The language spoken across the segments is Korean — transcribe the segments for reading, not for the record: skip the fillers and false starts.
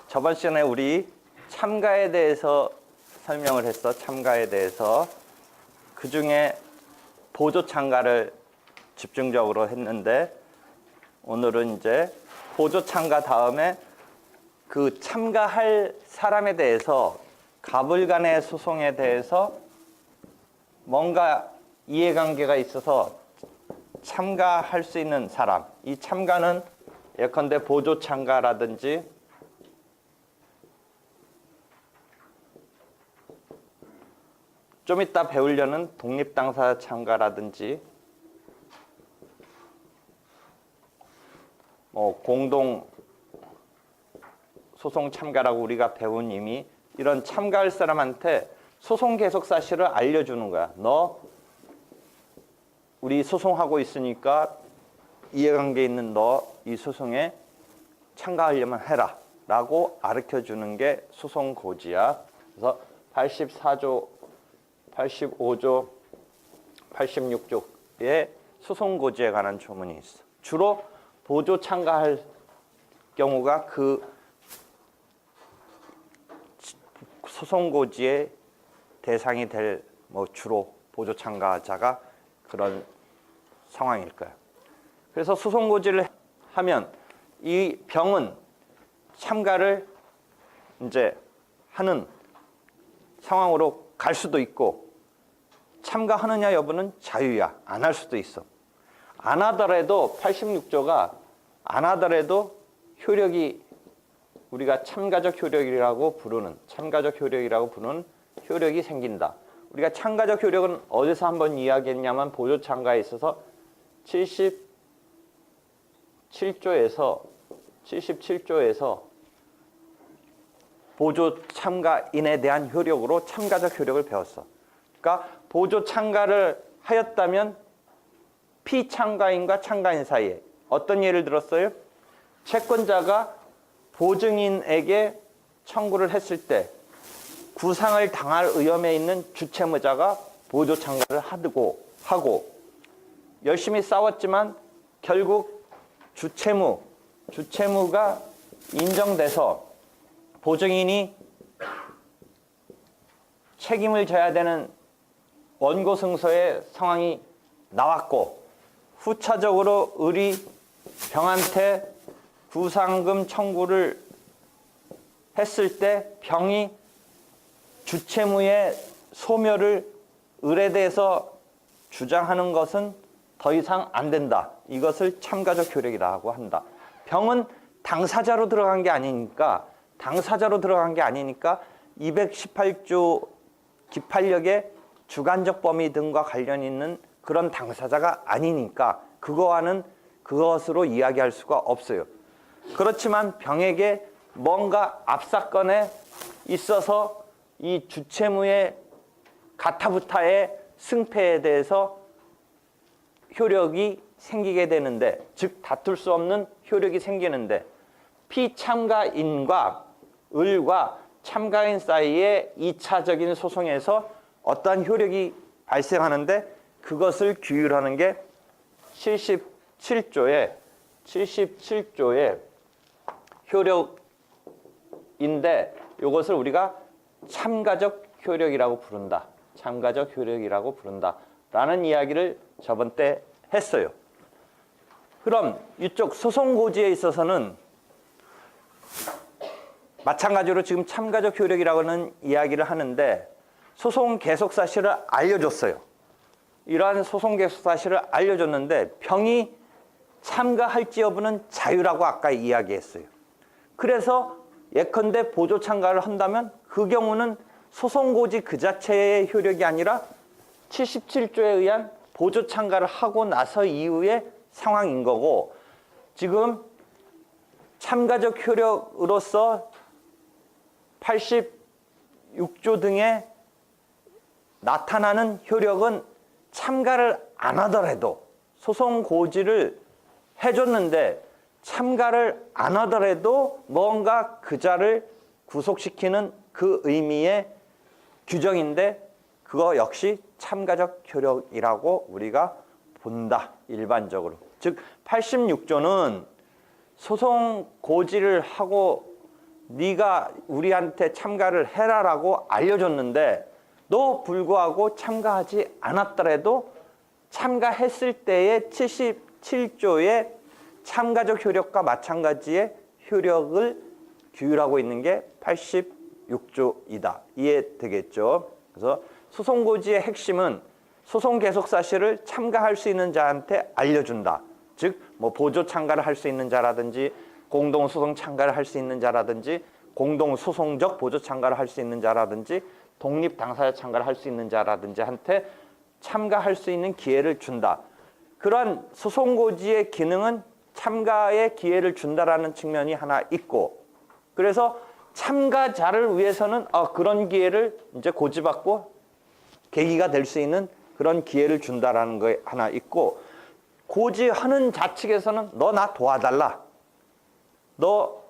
저번 시간에 우리 참가에 대해서 설명을 했어. 참가에 대해서. 그 중에 보조 참가를 집중적으로 했는데, 오늘은 이제 보조 참가 다음에 그 참가할 사람에 대해서, 갑을 간의 소송에 대해서 뭔가 이해관계가 있어서 참가할 수 있는 사람. 이 참가는 예컨대 보조 참가라든지 좀 이따 배우려는 독립당사자 참가라든지 공동 소송 참가라고 우리가 배운 이미 이런 참가할 사람한테 소송 계속 사실을 알려주는 거야. 너 우리 소송하고 있으니까 이해관계 있는 너 이 소송에 참가하려면 해라 라고 가르쳐주는 게 소송고지야. 그래서 84조 85조, 86조의 소송고지에 관한 조문이 있어. 주로 보조 참가할 경우가 그 소송고지의 대상이 될 주로 보조 참가자가 그런 상황일 거야. 그래서 소송고지를 하면 이 병은 참가를 이제 하는 상황으로 갈 수도 있고, 참가하느냐 여부는 자유야. 안 할 수도 있어. 안 하더라도 86조가 안 하더라도 효력이, 우리가 참가적 효력이라고 부르는 효력이 생긴다. 우리가 참가적 효력은 어디서 한번 이야기했냐면 보조 참가에 있어서 77조에서 보조 참가인에 대한 효력으로 참가적 효력을 배웠어. 그러니까 보조 참가를 하였다면 피참가인과 참가인 사이에 어떤 예를 들었어요? 채권자가 보증인에게 청구를 했을 때 구상을 당할 위험에 있는 주채무자가 보조 참가를 하고 열심히 싸웠지만 결국 주채무가 인정돼서 보증인이 책임을 져야 되는 원고 승소의 상황이 나왔고, 후차적으로 을이 병한테 구상금 청구를 했을 때 병이 주채무의 소멸을 을에 대해서 주장하는 것은 더 이상 안 된다. 이것을 참가적 효력이라고 한다. 병은 당사자로 들어간 게 아니니까 218조 기판력의 주관적 범위 등과 관련 있는 그런 당사자가 아니니까 그것으로 이야기할 수가 없어요. 그렇지만 병에게 뭔가 앞사건에 있어서 이 주채무의 가타부타의 승패에 대해서 효력이 생기게 되는데, 즉 다툴 수 없는 효력이 생기는데, 피참가인과 을과 참가인 사이의 2차적인 소송에서 어떠한 효력이 발생하는데, 그것을 규율하는 게 77조의 효력인데, 이것을 우리가 참가적 효력이라고 부른다. 라는 이야기를 저번 때 했어요. 그럼 이쪽 소송고지에 있어서는 마찬가지로 지금 참가적 효력이라고 하는 이야기를 하는데, 소송 계속 사실을 알려줬어요. 이러한 소송 계속 사실을 알려줬는데 병이 참가할지 여부는 자유라고 아까 이야기했어요. 그래서 예컨대 보조 참가를 한다면 그 경우는 소송고지 그 자체의 효력이 아니라 77조에 의한 보조 참가를 하고 나서 이후의 상황인 거고, 지금 참가적 효력으로서 86조 등에 나타나는 효력은 참가를 안 하더라도, 소송 고지를 해줬는데 참가를 안 하더라도 뭔가 그자를 구속시키는 그 의미의 규정인데, 그거 역시 참가적 효력이라고 우리가 본다. 일반적으로. 즉 86조는 소송 고지를 하고 네가 우리한테 참가를 해라라고 알려줬는데 너 불구하고 참가하지 않았더라도 참가했을 때의 77조의 참가적 효력과 마찬가지의 효력을 규율하고 있는 게 86조이다. 이해되겠죠? 그래서 소송고지의 핵심은 소송 계속 사실을 참가할 수 있는 자한테 알려준다. 즉, 뭐 보조 참가를 할 수 있는 자라든지 공동소송 참가를 할 수 있는 자라든지 공동소송적 보조 참가를 할 수 있는 자라든지 독립당사자 참가를 할 수 있는 자라든지 한테 참가할 수 있는 기회를 준다. 그러한 소송고지의 기능은 참가의 기회를 준다라는 측면이 하나 있고, 그래서 참가자를 위해서는 그런 기회를 이제 고지받고 계기가 될 수 있는 그런 기회를 준다라는 거 하나 있고, 고지하는 자 측에서는 너 나 도와달라. 너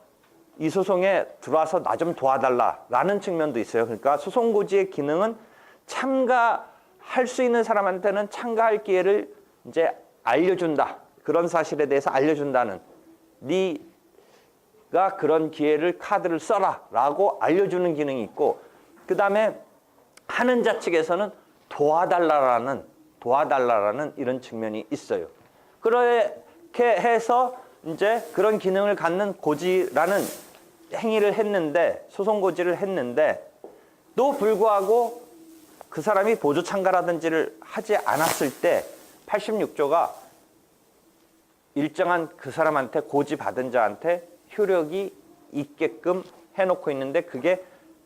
이 소송에 들어와서 나 좀 도와달라라는 측면도 있어요. 그러니까 소송고지의 기능은 참가할 수 있는 사람한테는 참가할 기회를 이제 알려준다. 그런 사실에 대해서 알려준다는, 네가 그런 기회를 카드를 써라라고 알려주는 기능이 있고, 그 다음에 하는 자 측에서는 도와달라라는 이런 측면이 있어요. 그렇게 해서 이제 그런 기능을 갖는 고지라는 행위를 했는데, 소송고지를 했는데, 또 불구하고 그 사람이 보조 참가라든지를 하지 않았을 때 86조가 일정한 그 사람한테 고지받은 자한테 효력이 있게끔 해놓고 있는데, 그게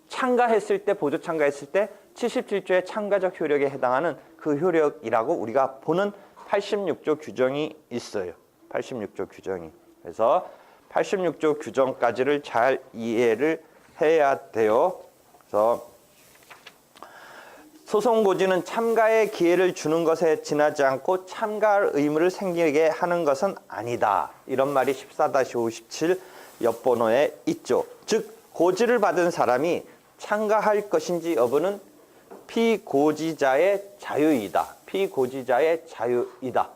참가했을 때, 보조 참가했을 때 77조의 참가적 효력에 해당하는 그 효력이라고 우리가 보는 86조 규정이 있어요. 86조 규정이. 그래서 86조 규정까지를 잘 이해를 해야 돼요. 그래서 소송고지는 참가의 기회를 주는 것에 지나지 않고 참가할 의무를 생기게 하는 것은 아니다. 이런 말이 14-57 옆번호에 있죠. 즉 고지를 받은 사람이 참가할 것인지 여부는 피고지자의 자유이다. 피고지자의 자유이다.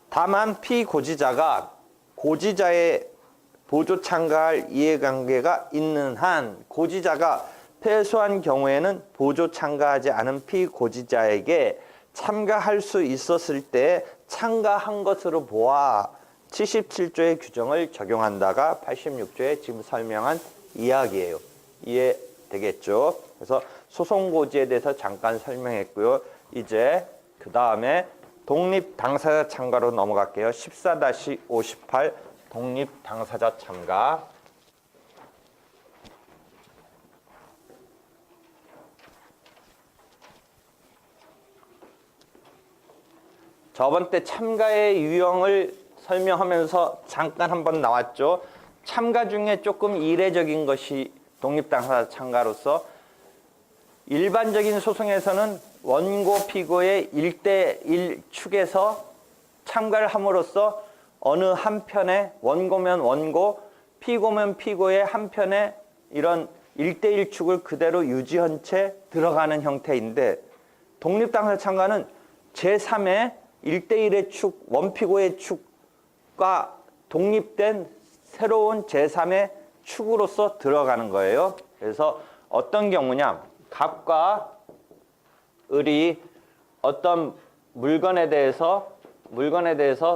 다만 피고지자가 고지자의 보조 참가할 이해관계가 있는 한 고지자가 패소한 경우에는 보조 참가하지 않은 피고지자에게 참가할 수 있었을 때 참가한 것으로 보아 77조의 규정을 적용한다가 86조에 지금 설명한 이야기예요. 이해되겠죠? 그래서 소송고지에 대해서 잠깐 설명했고요. 이제 그 다음에 독립당사자 참가로 넘어갈게요. 14-58 독립당사자 참가. 저번 때 참가의 유형을 설명하면서 잠깐 한번 나왔죠. 참가 중에 조금 이례적인 것이 독립당사자 참가로서, 일반적인 소송에서는 원고 피고의 1대1 축에서 참가를 함으로써 어느 한편에, 원고면 원고, 피고면 피고의 한편에 이런 1대1 축을 그대로 유지한 채 들어가는 형태인데, 독립당사자 참가는 제3의 1대1의 축, 원피고의 축과 독립된 새로운 제3의 축으로서 들어가는 거예요. 그래서 어떤 경우냐, 갑과 을이 어떤 물건에 대해서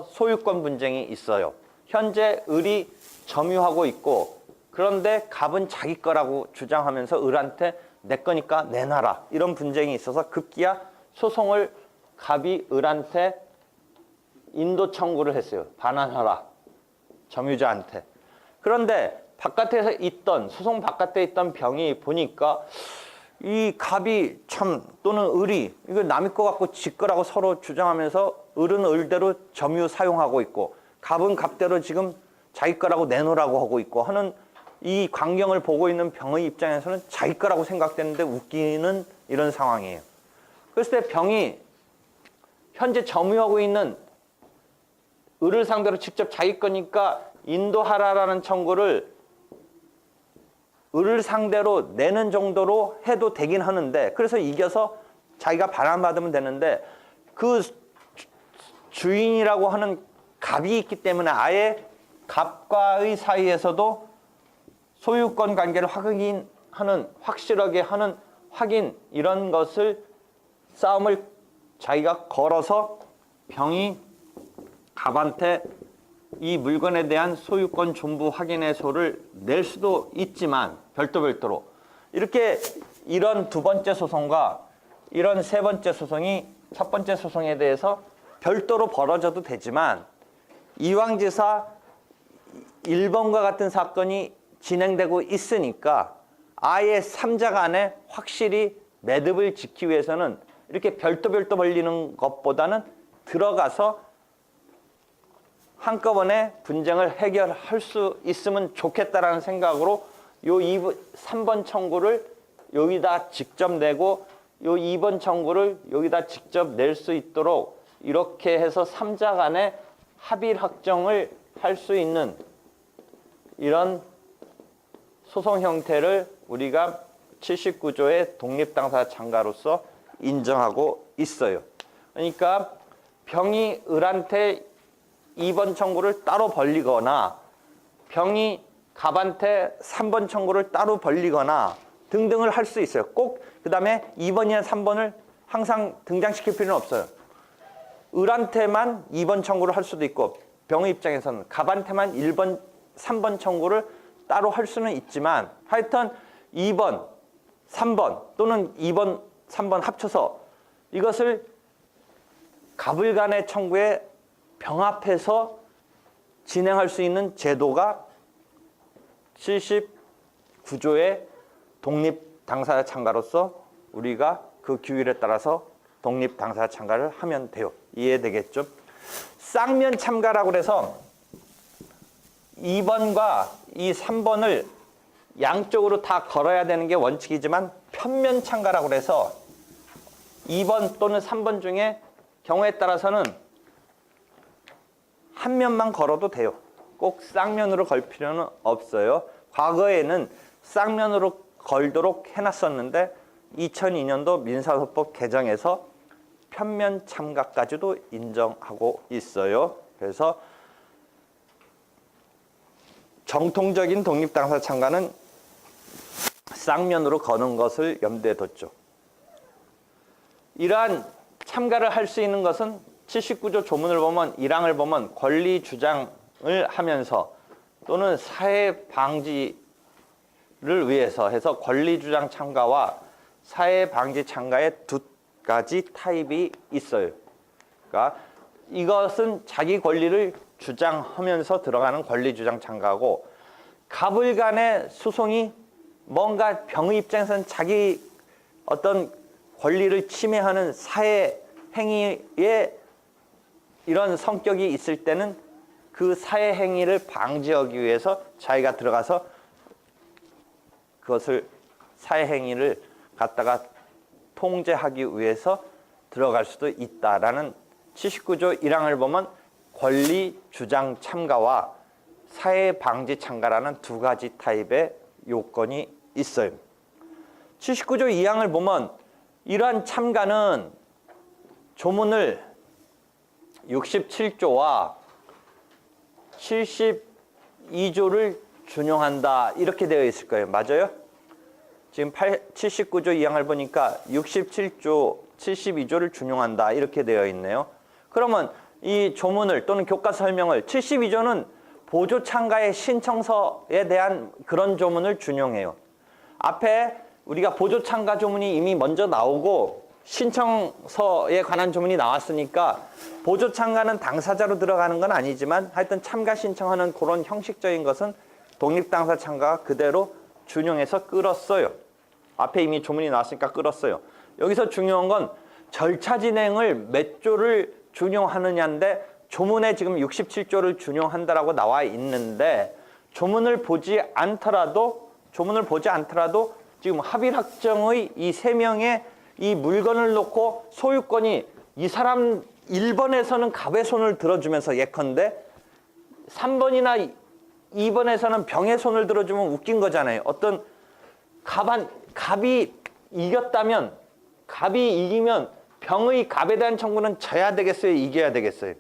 소유권 분쟁이 있어요. 현재 을이 점유하고 있고, 그런데 갑은 자기 거라고 주장하면서 을한테 내 거니까 내놔라, 이런 분쟁이 있어서 급기야 소송을 갑이 을한테 인도 청구를 했어요. 반환하라, 점유자한테. 그런데 바깥에서 있던, 소송 바깥에 있던 병이 보니까 이 갑이 참, 또는 을이 이거 남의 거 갖고 지 거라고 서로 주장하면서 을은 을대로 점유 사용하고 있고 갑은 갑대로 지금 자기 거라고 내놓으라고 하고 있고 하는 이 광경을 보고 있는 병의 입장에서는 자기 거라고 생각되는데 웃기는 이런 상황이에요. 그랬을 때 병이 현재 점유하고 있는 을을 상대로 직접 자기 거니까 인도하라라는 청구를 을을 상대로 내는 정도로 해도 되긴 하는데, 그래서 이겨서 자기가 반환받으면 되는데, 그 주인이라고 하는 갑이 있기 때문에 아예 갑과의 사이에서도 소유권 관계를 확인하는, 확실하게 하는 확인, 이런 것을 싸움을 자기가 걸어서 병이 갑한테 이 물건에 대한 소유권 존부 확인의소를 낼 수도 있지만 별도로 이렇게 이런 두 번째 소송과 이런 세 번째 소송이 첫 번째 소송에 대해서 별도로 벌어져도 되지만 이왕지사 1번과 같은 사건이 진행되고 있으니까 아예 3자 간에 확실히 매듭을 지키기 위해서는 이렇게 별도 벌리는 것보다는 들어가서 한꺼번에 분쟁을 해결할 수 있으면 좋겠다라는 생각으로 요 3번 청구를 여기다 직접 내고 요 2번 청구를 여기다 직접 낼 수 있도록 이렇게 해서 3자 간에 합의 확정을 할 수 있는 이런 소송 형태를 우리가 79조의 독립당사자 참가로서 인정하고 있어요. 그러니까 병이 을한테 2번 청구를 따로 벌리거나 병이 갑한테 3번 청구를 따로 벌리거나 등등을 할 수 있어요. 꼭 그 다음에 2번이나 3번을 항상 등장시킬 필요는 없어요. 을한테만 2번 청구를 할 수도 있고 병의 입장에서는 갑한테만 1번, 3번 청구를 따로 할 수는 있지만 하여튼 2번, 3번 또는 2번, 3번 합쳐서 이것을 갑을 간의 청구에 병합해서 진행할 수 있는 제도가 79조의 독립당사자 참가로서 우리가 그 규율에 따라서 독립당사자 참가를 하면 돼요. 이해되겠죠? 쌍면 참가라고 그래서 2번과 이 3번을 양쪽으로 다 걸어야 되는 게 원칙이지만 편면 참가라고 그래서 2번 또는 3번 중에 경우에 따라서는 한 면만 걸어도 돼요. 꼭 쌍면으로 걸 필요는 없어요. 과거에는 쌍면으로 걸도록 해놨었는데 2002년도 민사소법 개정에서 편면 참가까지도 인정하고 있어요. 그래서 정통적인 독립당사자 참가는 쌍면으로 거는 것을 염두에 뒀죠. 이러한 참가를 할 수 있는 것은 79조 조문을 보면 1항을 보면 권리 주장을 하면서 또는 사회 방지를 위해서 해서 권리 주장 참가와 사회 방지 참가의 두 가지 타입이 있어요. 그러니까 이것은 자기 권리를 주장하면서 들어가는 권리 주장 참가고 갑을 간의 소송이 뭔가 병의 입장에서는 자기 어떤 권리를 침해하는 사회 행위에 이런 성격이 있을 때는 그 사회 행위를 방지하기 위해서 자기가 들어가서 그것을 사회 행위를 갖다가 통제하기 위해서 들어갈 수도 있다라는 79조 1항을 보면 권리 주장 참가와 사회 방지 참가라는 두 가지 타입의 요건이 있어요. 79조 2항을 보면 이러한 참가는 조문을 67조와 72조를 준용한다 이렇게 되어 있을 거예요. 맞아요? 지금 79조 2항을 보니까 67조, 72조를 준용한다 이렇게 되어 있네요. 그러면 이 조문을 또는 교과 설명을 72조는 보조 참가의 신청서에 대한 그런 조문을 준용해요. 앞에 우리가 보조 참가 조문이 이미 먼저 나오고 신청서에 관한 조문이 나왔으니까 보조 참가는 당사자로 들어가는 건 아니지만 하여튼 참가 신청하는 그런 형식적인 것은 독립당사자 참가가 그대로 준용해서 끌었어요. 앞에 이미 조문이 나왔으니까 끌었어요. 여기서 중요한 건 절차 진행을 몇 조를 준용하느냐인데 조문에 지금 67조를 준용한다라고 나와 있는데 조문을 보지 않더라도 지금 합의 확정의 이 세 명의 이 물건을 놓고 소유권이 이 사람 1번에서는 갑의 손을 들어주면서 예컨대 3번이나 2번에서는 병의 손을 들어주면 웃긴 거잖아요. 갑이 이기면 병의 갑에 대한 청구는 져야 되겠어요? 이겨야 되겠어요?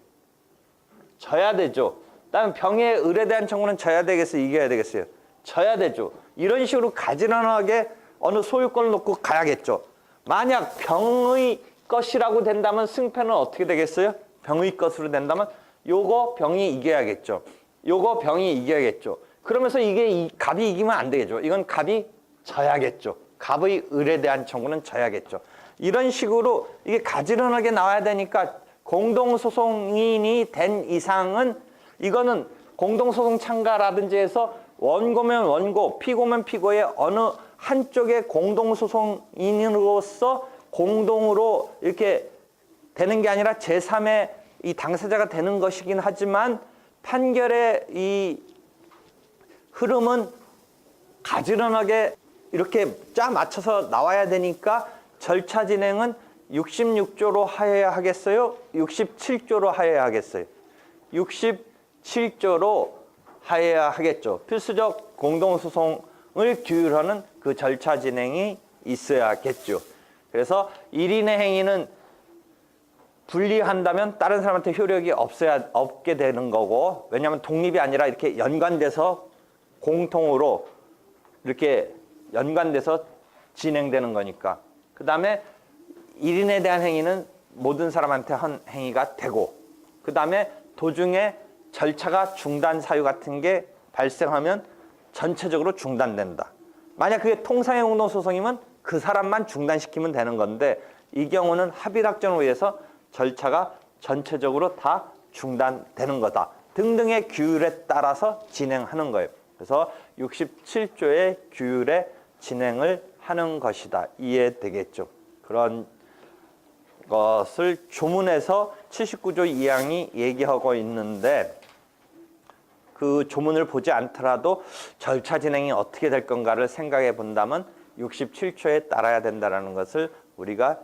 져야 되죠. 다음 병의 을에 대한 청구는 져야 되겠어요? 이겨야 되겠어요? 져야 되죠. 이런 식으로 가지런하게 어느 소유권을 놓고 가야겠죠. 만약 병의 것이라고 된다면 승패는 어떻게 되겠어요? 병의 것으로 된다면 요거 병이 이겨야겠죠. 요거 병이 이겨야겠죠. 그러면서 이게 갑이 이기면 안 되겠죠. 이건 갑이 져야겠죠. 갑의 을에 대한 청구는 져야겠죠. 이런 식으로 이게 가지런하게 나와야 되니까 공동소송인이 된 이상은 이거는 공동소송 참가라든지 해서 원고면 원고, 피고면 피고의 어느 한쪽의 공동소송인으로서 공동으로 이렇게 되는 게 아니라 제3의 이 당사자가 되는 것이긴 하지만 판결의 이 흐름은 가지런하게 이렇게 짜 맞춰서 나와야 되니까 절차 진행은 66조로 하여야 하겠어요? 67조로 하여야 하겠어요? 67조로 하여야 하겠죠. 필수적 공동소송을 규율하는 그 절차 진행이 있어야겠죠. 그래서 1인의 행위는 분리한다면 다른 사람한테 효력이 없게 되는 거고, 왜냐하면 독립이 아니라 이렇게 연관돼서 공통으로 이렇게 연관돼서 진행되는 거니까. 그 다음에 1인에 대한 행위는 모든 사람한테 한 행위가 되고, 그 다음에 도중에 절차가 중단 사유 같은 게 발생하면 전체적으로 중단된다. 만약 그게 통상의 공동소송이면 그 사람만 중단시키면 되는 건데, 이 경우는 합의락전을 위해서 절차가 전체적으로 다 중단되는 거다 등등의 규율에 따라서 진행하는 거예요. 그래서 67조의 규율에 진행을 하는 것이다. 이해되겠죠? 그런 것을 조문에서 79조 2항이 얘기하고 있는데, 그 조문을 보지 않더라도 절차 진행이 어떻게 될 건가를 생각해 본다면 67조에 따라야 된다는 것을 우리가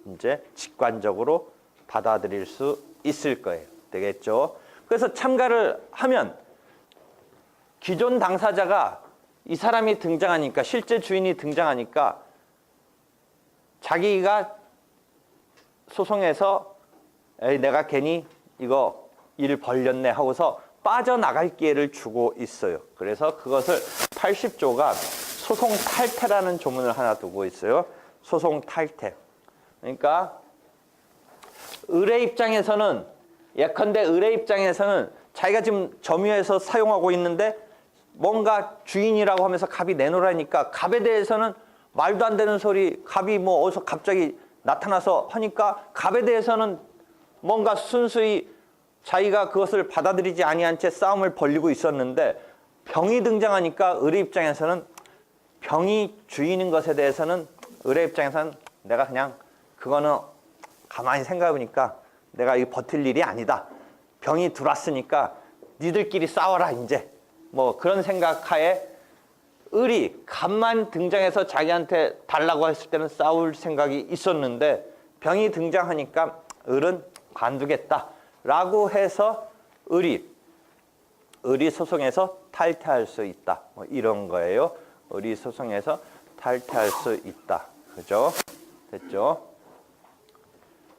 이제 직관적으로 받아들일 수 있을 거예요. 되겠죠? 그래서 참가를 하면 기존 당사자가 이 사람이 등장하니까, 실제 주인이 등장하니까 자기가 소송에서 에이, 내가 괜히 이거 일 벌렸네 하고서 빠져나갈 기회를 주고 있어요. 그래서 그것을 80조가 소송 탈퇴라는 조문을 하나 두고 있어요. 소송 탈퇴. 그러니까 을의 입장에서는, 예컨대 을의 입장에서는 자기가 지금 점유해서 사용하고 있는데 뭔가 주인이라고 하면서 갑이 내놓으라니까 갑에 대해서는 말도 안 되는 소리, 갑이 뭐 어디서 갑자기 나타나서 하니까 갑에 대해서는 뭔가 순수히 자기가 그것을 받아들이지 아니한 채 싸움을 벌이고 있었는데, 병이 등장하니까 을의 입장에서는 병이 주인인 것에 대해서는 을의 입장에서는 내가 그냥 그거는 가만히 생각해보니까 내가 이거 버틸 일이 아니다. 병이 들어왔으니까 니들끼리 싸워라 이제. 뭐 그런 생각하에 을이 갑만 등장해서 자기한테 달라고 했을 때는 싸울 생각이 있었는데, 병이 등장하니까 을은 관두겠다 라고 해서 을이 소송에서 탈퇴할 수 있다. 뭐 이런 거예요. 을이 소송에서 탈퇴할 수 있다. 그죠? 됐죠?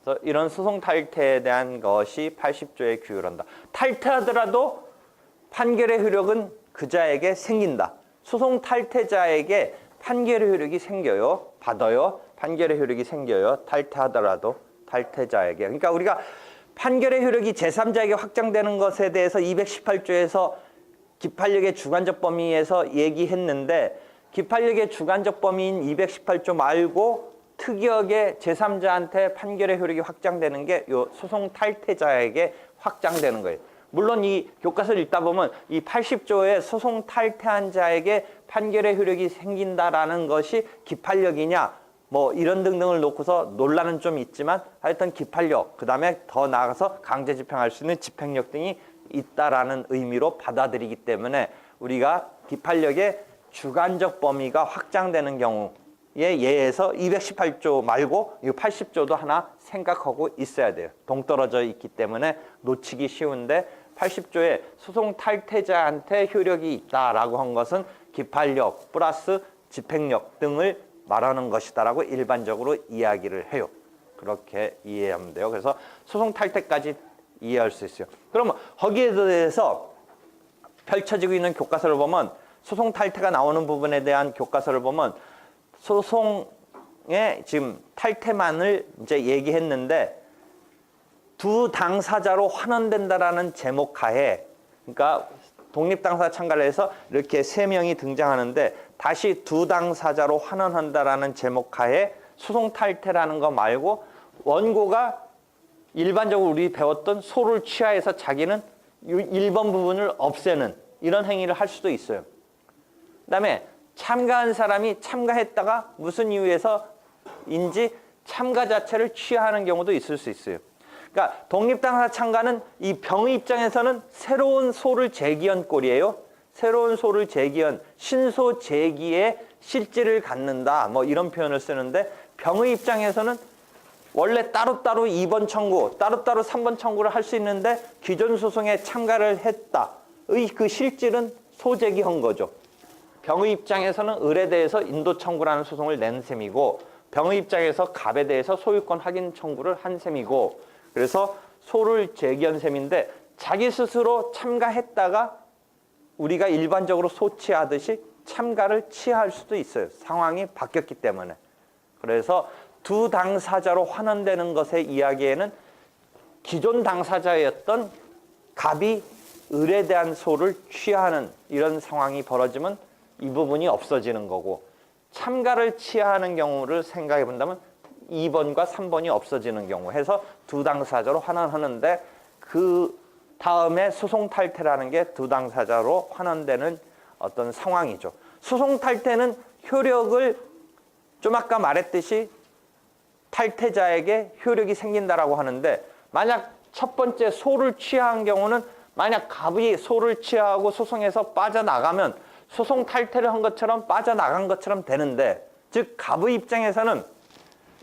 그래서 이런 소송 탈퇴에 대한 것이 80조에 규율한다. 탈퇴하더라도 판결의 효력은 그자에게 생긴다. 소송 탈퇴자에게 판결의 효력이 생겨요. 받아요. 판결의 효력이 생겨요. 탈퇴하더라도 탈퇴자에게. 그러니까 우리가 판결의 효력이 제3자에게 확장되는 것에 대해서 218조에서 기판력의 주관적 범위에서 얘기했는데, 기판력의 주관적 범위인 218조 말고 특이하게 제3자한테 판결의 효력이 확장되는 게 요 소송 탈퇴자에게 확장되는 거예요. 물론 이 교과서를 읽다 보면 이 80조에 소송 탈퇴한 자에게 판결의 효력이 생긴다라는 것이 기판력이냐 뭐 이런 등등을 놓고서 논란은 좀 있지만, 하여튼 기판력, 그 다음에 더 나아가서 강제 집행할 수 있는 집행력 등이 있다라는 의미로 받아들이기 때문에 우리가 기판력의 주관적 범위가 확장되는 경우에 예에서 218조 말고 이 80조도 하나 생각하고 있어야 돼요. 동떨어져 있기 때문에 놓치기 쉬운데, 80조에 소송 탈퇴자한테 효력이 있다라고 한 것은 기판력 플러스 집행력 등을 말하는 것이다라고 일반적으로 이야기를 해요. 그렇게 이해하면 돼요. 그래서 소송 탈퇴까지 이해할 수 있어요. 그러면 거기에 대해서 펼쳐지고 있는 교과서를 보면 소송 탈퇴가 나오는 부분에 대한 교과서를 보면 소송의 지금 탈퇴만을 이제 얘기했는데 두 당사자로 환원된다라는 제목 하에, 그러니까 독립당사 참가를 해서 이렇게 세 명이 등장하는데 다시 두 당사자로 환원한다라는 제목 하에 소송 탈퇴라는 거 말고 원고가 일반적으로 우리 배웠던 소를 취하해서 자기는 1번 부분을 없애는 이런 행위를 할 수도 있어요. 그다음에 참가한 사람이 참가했다가 무슨 이유에서인지 참가 자체를 취하하는 경우도 있을 수 있어요. 그러니까 독립당사 참가는 이 병의 입장에서는 새로운 소를 제기한 꼴이에요. 새로운 소를 제기한 신소 제기의 실질을 갖는다. 뭐 이런 표현을 쓰는데 병의 입장에서는 원래 따로따로 2번 청구, 따로따로 3번 청구를 할 수 있는데 기존 소송에 참가를 했다의 그 실질은 소제기한 거죠. 병의 입장에서는 을에 대해서 인도 청구라는 소송을 낸 셈이고 병의 입장에서 갑에 대해서 소유권 확인 청구를 한 셈이고 그래서 소를 제기한 셈인데 자기 스스로 참가했다가 우리가 일반적으로 소취하듯이 참가를 취할 수도 있어요. 상황이 바뀌었기 때문에. 그래서 두 당사자로 환원되는 것의 이야기에는 기존 당사자였던 갑이 을에 대한 소를 취하는 이런 상황이 벌어지면 이 부분이 없어지는 거고 참가를 취하는 경우를 생각해 본다면 2번과 3번이 없어지는 경우 해서 두 당사자로 환원하는데 그 다음에 소송 탈퇴라는 게 두 당사자로 환원되는 어떤 상황이죠. 소송 탈퇴는 효력을 좀 아까 말했듯이 탈퇴자에게 효력이 생긴다라고 하는데 만약 첫 번째 소를 취하한 경우는 만약 갑이 소를 취하고 소송에서 빠져나가면 소송 탈퇴를 한 것처럼 빠져나간 것처럼 되는데 즉 갑의 입장에서는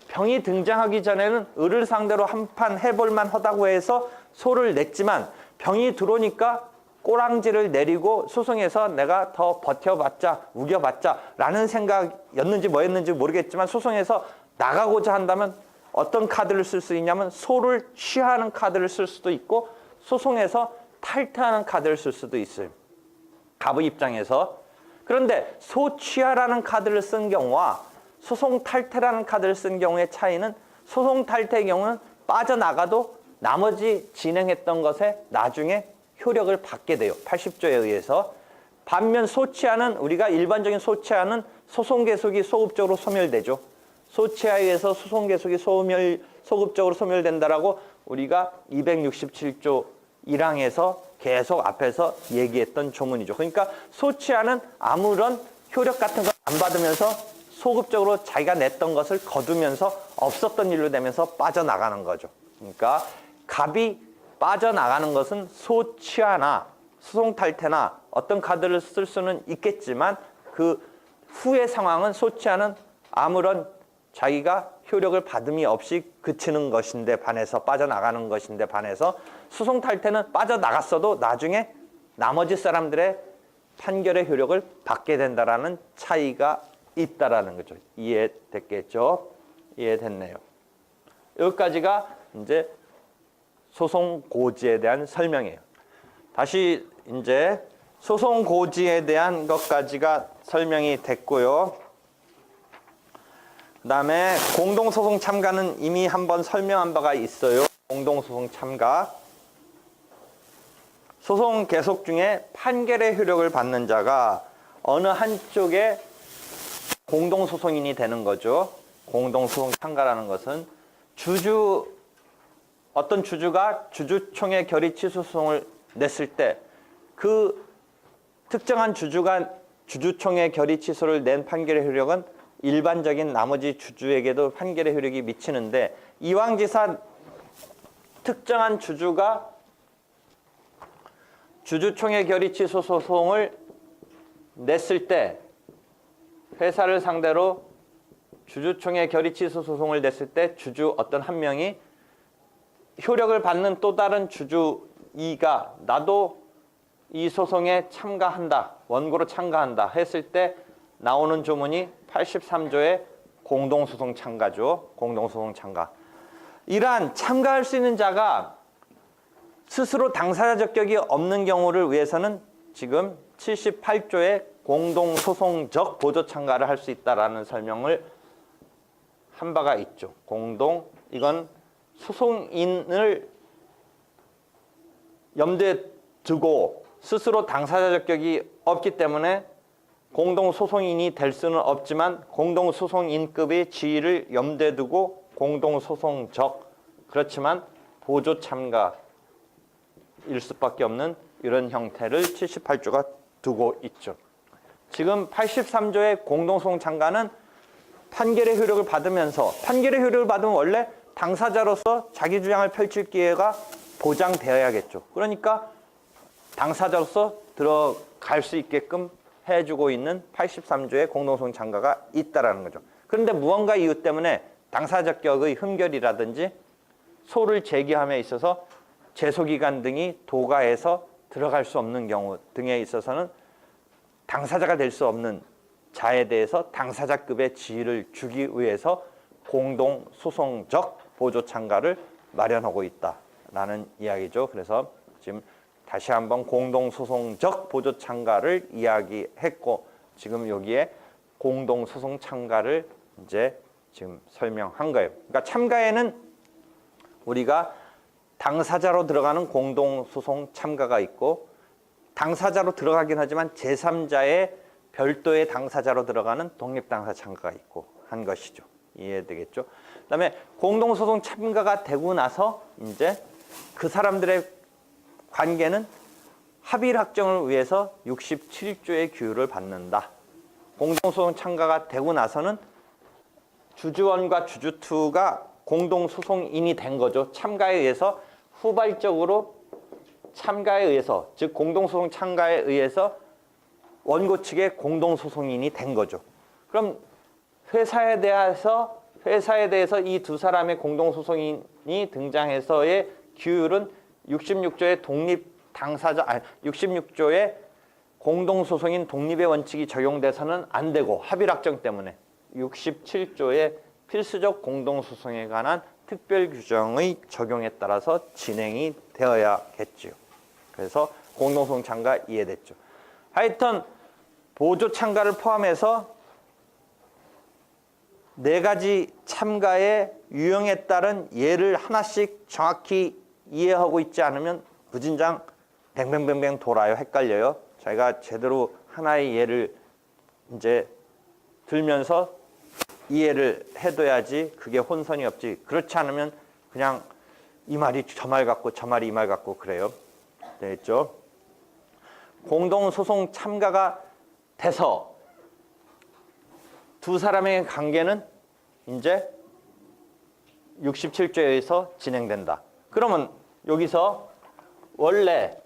병이 등장하기 전에는 을을 상대로 한판 해볼만 하다고 해서 소를 냈지만 병이 들어오니까 꼬랑지를 내리고 소송에서 내가 더 버텨봤자 우겨봤자 라는 생각이었는지 뭐였는지 모르겠지만 소송에서 나가고자 한다면 어떤 카드를 쓸 수 있냐면 소를 취하는 카드를 쓸 수도 있고 소송에서 탈퇴하는 카드를 쓸 수도 있어요. 갑의 입장에서. 그런데 소취하라는 카드를 쓴 경우와 소송 탈퇴라는 카드를 쓴 경우의 차이는 소송 탈퇴의 경우는 빠져나가도 나머지 진행했던 것에 나중에 효력을 받게 돼요. 80조에 의해서. 반면 소취하는 우리가 일반적인 소취하는 소송 계속이 소급적으로 소멸되죠. 소취하에 의해서 소송 계속이 소급적으로 소멸된다라고 우리가 267조 1항에서 계속 앞에서 얘기했던 조문이죠. 그러니까 소취하는 아무런 효력 같은 걸 안 받으면서 소급적으로 자기가 냈던 것을 거두면서 없었던 일로 되면서 빠져나가는 거죠. 그러니까 갑이 빠져나가는 것은 소취하나 소송 탈퇴나 어떤 카드를 쓸 수는 있겠지만 그 후의 상황은 소취하는 아무런 자기가 효력을 받음이 없이 그치는 것인데 반해서 빠져나가는 것인데 반해서 소송 탈퇴는 빠져나갔어도 나중에 나머지 사람들의 판결의 효력을 받게 된다라는 차이가 있다라는 거죠. 이해됐겠죠? 이해됐네요. 여기까지가 이제 소송 고지에 대한 설명이에요. 다시 이제 소송 고지에 대한 것까지가 설명이 됐고요. 그다음에 공동소송 참가는 이미 한번 설명한 바가 있어요. 공동소송 참가. 소송 계속 중에 판결의 효력을 받는 자가 어느 한쪽에 공동소송인이 되는 거죠. 공동소송 참가라는 것은 어떤 주주가 주주총회 결의 취소 소송을 냈을 때 그 특정한 주주가 주주총회 결의 취소를 낸 판결의 효력은 일반적인 나머지 주주에게도 판결의 효력이 미치는데 이왕지사 특정한 주주가 주주총회 결의 취소 소송을 냈을 때 회사를 상대로 주주총회 결의 취소 소송을 냈을 때 주주 어떤 한 명이 효력을 받는 또 다른 주주 2가 나도 이 소송에 참가한다, 원고로 참가한다 했을 때 나오는 조문이 83조의 공동소송 참가죠. 공동소송 참가. 이러한 참가할 수 있는 자가 스스로 당사자 적격이 없는 경우를 위해서는 지금 78조의 공동소송적 보조 참가를 할 수 있다라는 설명을 한 바가 있죠. 이건 소송인을 염두에 두고 스스로 당사자 적격이 없기 때문에 공동소송인이 될 수는 없지만 공동소송인급의 지위를 염두에 두고 공동소송적, 그렇지만 보조 참가일 수밖에 없는 이런 형태를 78조가 두고 있죠. 지금 83조의 공동소송 참가는 판결의 효력을 받으면서, 판결의 효력을 받으면 원래 당사자로서 자기 주장을 펼칠 기회가 보장되어야겠죠. 그러니까 당사자로서 들어갈 수 있게끔 해주고 있는 83조의 공동소송 참가가 있다라는 거죠. 그런데 무언가 이유 때문에 당사자격의 흠결이라든지 소를 제기함에 있어서 제소기간 등이 도가해서 들어갈 수 없는 경우 등에 있어서는 당사자가 될 수 없는 자에 대해서 당사자급의 지위를 주기 위해서 공동소송적 보조 참가를 마련하고 있다라는 이야기죠. 그래서 지금 다시 한번 공동소송적 보조 참가를 이야기했고, 지금 여기에 공동소송 참가를 이제 지금 설명한 거예요. 그러니까 참가에는 우리가 당사자로 들어가는 공동소송 참가가 있고, 당사자로 들어가긴 하지만 제3자의 별도의 당사자로 들어가는 독립당사자 참가가 있고 한 것이죠. 이해되겠죠? 그다음에 공동소송 참가가 되고 나서 이제 그 사람들의 관계는 합의를 확정을 위해서 67조의 규율을 받는다. 공동소송 참가가 되고 나서는 주주원과 주주투가 공동소송인이 된 거죠. 참가에 의해서 후발적으로 참가에 의해서, 즉 공동소송 참가에 의해서 원고 측의 공동소송인이 된 거죠. 그럼 회사에 대해서 이 두 사람의 공동소송인이 등장해서의 규율은 66조의 독립당사자, 66조의 공동소송인 독립의 원칙이 적용돼서는 안 되고, 합의를 확정 때문에 67조의 필수적 공동소송에 관한 특별 규정의 적용에 따라서 진행이 되어야겠지요. 그래서 공동소송 참가 이해됐죠. 하여튼 보조 참가를 포함해서 4가지 참가의 유형에 따른 예를 하나씩 정확히 이해하고 있지 않으면 무진장 뱅뱅뱅뱅 돌아요. 헷갈려요. 저희가 제대로 하나의 예를 이제 들면서 이해를 해둬야지 그게 혼선이 없지. 그렇지 않으면 그냥 이 말이 저 말 같고 저 말이 이 말 같고 그래요. 됐죠? 공동소송 참가가 돼서 두 사람의 관계는 이제 67조에서 진행된다. 그러면 여기서 원래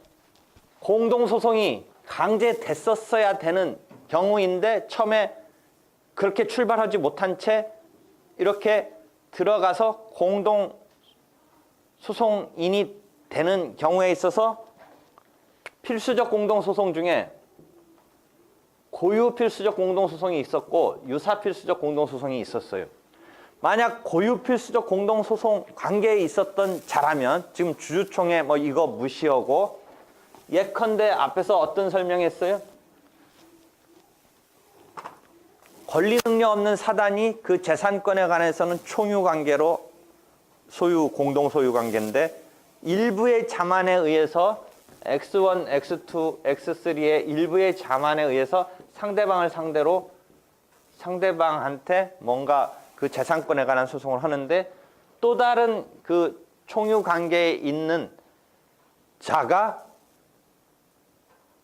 공동소송이 강제됐었어야 되는 경우인데 처음에 그렇게 출발하지 못한 채 이렇게 들어가서 공동소송인이 되는 경우에 있어서 필수적 공동소송 중에 고유 필수적 공동소송이 있었고 유사 필수적 공동소송이 있었어요. 만약 고유 필수적 공동소송 관계에 있었던 자라면 지금 주주총회 뭐 이거 무시하고 예컨대 앞에서 어떤 설명했어요? 권리 능력 없는 사단이 그 재산권에 관해서는 총유 관계로 소유, 공동 소유 관계인데 일부의 자만에 의해서 X1, X2, X3의 일부의 자만에 의해서 상대방을 상대로 상대방한테 뭔가 그 재산권에 관한 소송을 하는데 또 다른 그 총유 관계에 있는 자가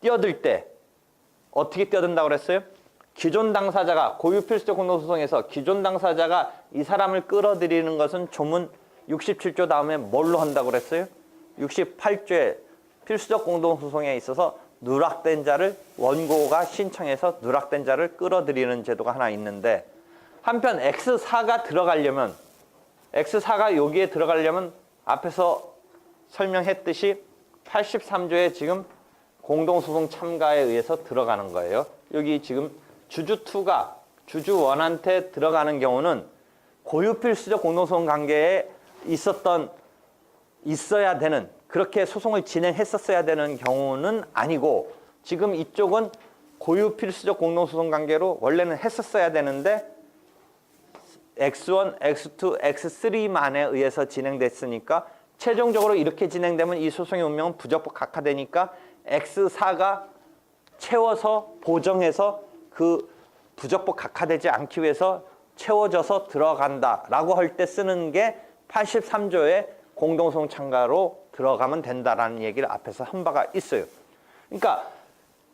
뛰어들 때 어떻게 뛰어든다고 그랬어요? 기존 당사자가 고유 필수적 공동소송에서 기존 당사자가 이 사람을 끌어들이는 것은 조문 67조 다음에 뭘로 한다고 그랬어요? 68조에 필수적 공동소송에 있어서 누락된 자를 원고가 신청해서 누락된 자를 끌어들이는 제도가 하나 있는데 한편 X4가 들어가려면 X4가 여기에 들어가려면 앞에서 설명했듯이 83조에 지금 공동소송 참가에 의해서 들어가는 거예요. 여기 지금 주주2가 주주원한테 들어가는 경우는 고유 필수적 공동소송 관계에 있어야 되는, 그렇게 소송을 진행했었어야 되는 경우는 아니고, 지금 이쪽은 고유 필수적 공동소송 관계로 원래는 했었어야 되는데 X1, X2, X3만에 의해서 진행됐으니까 최종적으로 이렇게 진행되면 이 소송의 운명은 부적법 각하되니까 X4가 채워서 보정해서 그 부적법 각하되지 않기 위해서 채워져서 들어간다라고 할 때 쓰는 게 83조의 공동소송 참가로 들어가면 된다라는 얘기를 앞에서 한 바가 있어요. 그러니까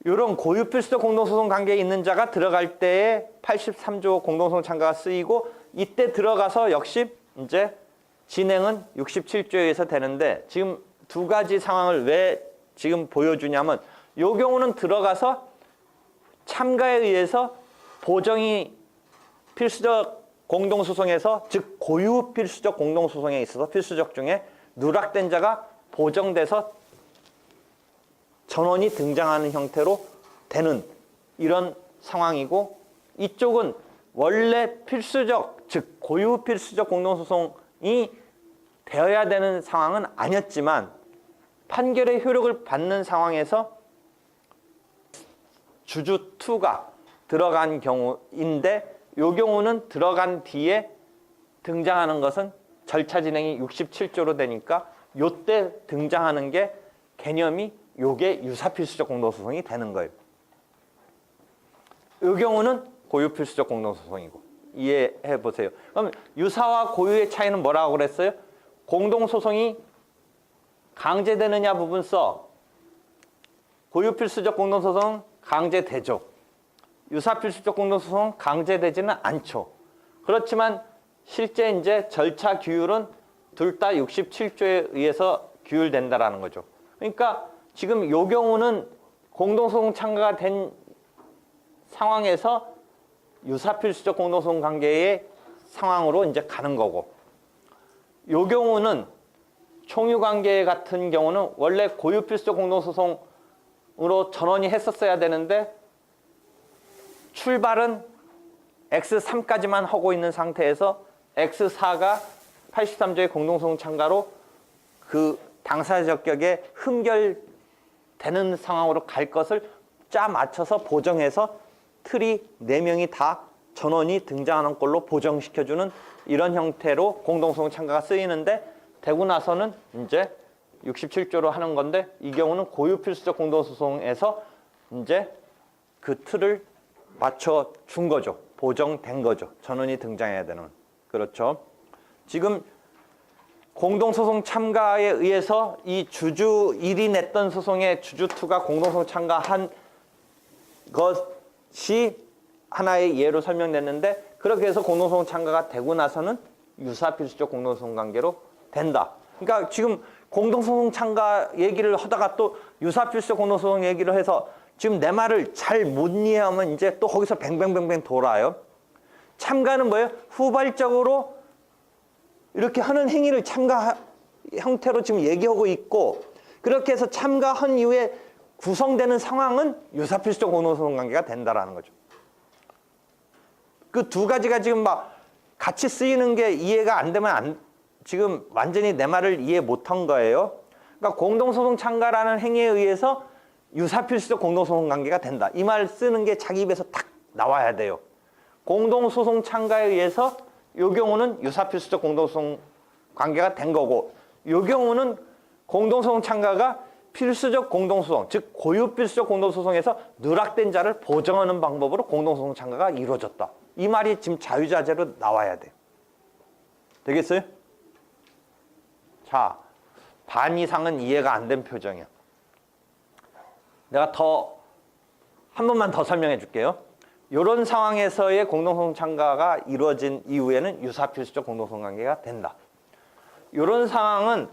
이런 고유 필수적 공동소송 관계에 있는 자가 들어갈 때에 83조 공동소송 참가가 쓰이고, 이때 들어가서 역시 이제 진행은 67조에 의해서 되는데, 지금 두 가지 상황을 왜 지금 보여주냐면, 이 경우는 들어가서 참가에 의해서 보정이 필수적 공동소송에서, 즉 고유 필수적 공동소송에 있어서 필수적 중에 누락된 자가 보정돼서 전원이 등장하는 형태로 되는 이런 상황이고, 이쪽은 원래 필수적, 즉 고유 필수적 공동소송이 되어야 되는 상황은 아니었지만 판결의 효력을 받는 상황에서 주주 2가 들어간 경우인데, 이 경우는 들어간 뒤에 등장하는 것은 절차 진행이 67조로 되니까 요때 등장하는 게 개념이 요게 유사필수적 공동소송이 되는 거예요. 이 경우는 고유필수적 공동소송이고, 이해해 보세요. 그럼 유사와 고유의 차이는 뭐라고 그랬어요? 공동소송이 강제되느냐 부분 써. 고유필수적 공동소송은 강제되죠. 유사필수적 공동소송은 강제되지는 않죠. 그렇지만 실제 이제 절차 규율은 둘 다 67조에 의해서 규율된다라는 거죠. 그러니까 지금 이 경우는 공동소송 참가가 된 상황에서 유사필수적 공동소송 관계의 상황으로 이제 가는 거고, 이 경우는 총유관계 같은 경우는 원래 고유필수적 공동소송으로 전원이 했었어야 되는데 출발은 X3까지만 하고 있는 상태에서 X4가 83조의 공동소송 참가로 그 당사자 적격에 흠결되는 상황으로 갈 것을 짜 맞춰서 보정해서 틀이 4명이 다 전원이 등장하는 걸로 보정시켜주는 이런 형태로 공동소송 참가가 쓰이는데, 되고 나서는 이제 67조로 하는 건데, 이 경우는 고유필수적 공동소송에서 이제 그 틀을 맞춰 준 거죠. 보정된 거죠. 전원이 등장해야 되는. 그렇죠. 지금 공동소송 참가에 의해서 이 주주 1이 냈던 소송에 주주 2가 공동소송 참가한 것이 하나의 예로 설명됐는데, 그렇게 해서 공동소송 참가가 되고 나서는 유사필수적 공동소송 관계로 된다. 그러니까 지금 공동소송 참가 얘기를 하다가 또 유사필수적 공동소송 얘기를 해서 지금 내 말을 잘 못 이해하면 이제 또 거기서 뱅뱅뱅뱅 돌아요. 참가는 뭐예요? 후발적으로 이렇게 하는 행위를 참가 형태로 지금 얘기하고 있고, 그렇게 해서 참가한 이후에 구성되는 상황은 유사필수적 공동소송 관계가 된다라는 거죠. 그 두 가지가 지금 막 같이 쓰이는 게 이해가 안 되면 지금 완전히 내 말을 이해 못한 거예요. 그러니까 공동소송 참가라는 행위에 의해서 유사필수적 공동소송 관계가 된다. 이 말 쓰는 게 자기 입에서 딱 나와야 돼요. 공동소송 참가에 의해서 이 경우는 유사필수적 공동소송 관계가 된 거고, 이 경우는 공동소송 참가가 필수적 공동소송, 즉 고유필수적 공동소송에서 누락된 자를 보정하는 방법으로 공동소송 참가가 이루어졌다. 이 말이 지금 자유자재로 나와야 돼요. 되겠어요? 자, 반 이상은 이해가 안 된 표정이야. 내가 한 번만 더 설명해 줄게요. 이런 상황에서의 공동소송 참가가 이루어진 이후에는 유사필수적 공동소송 관계가 된다. 이런 상황은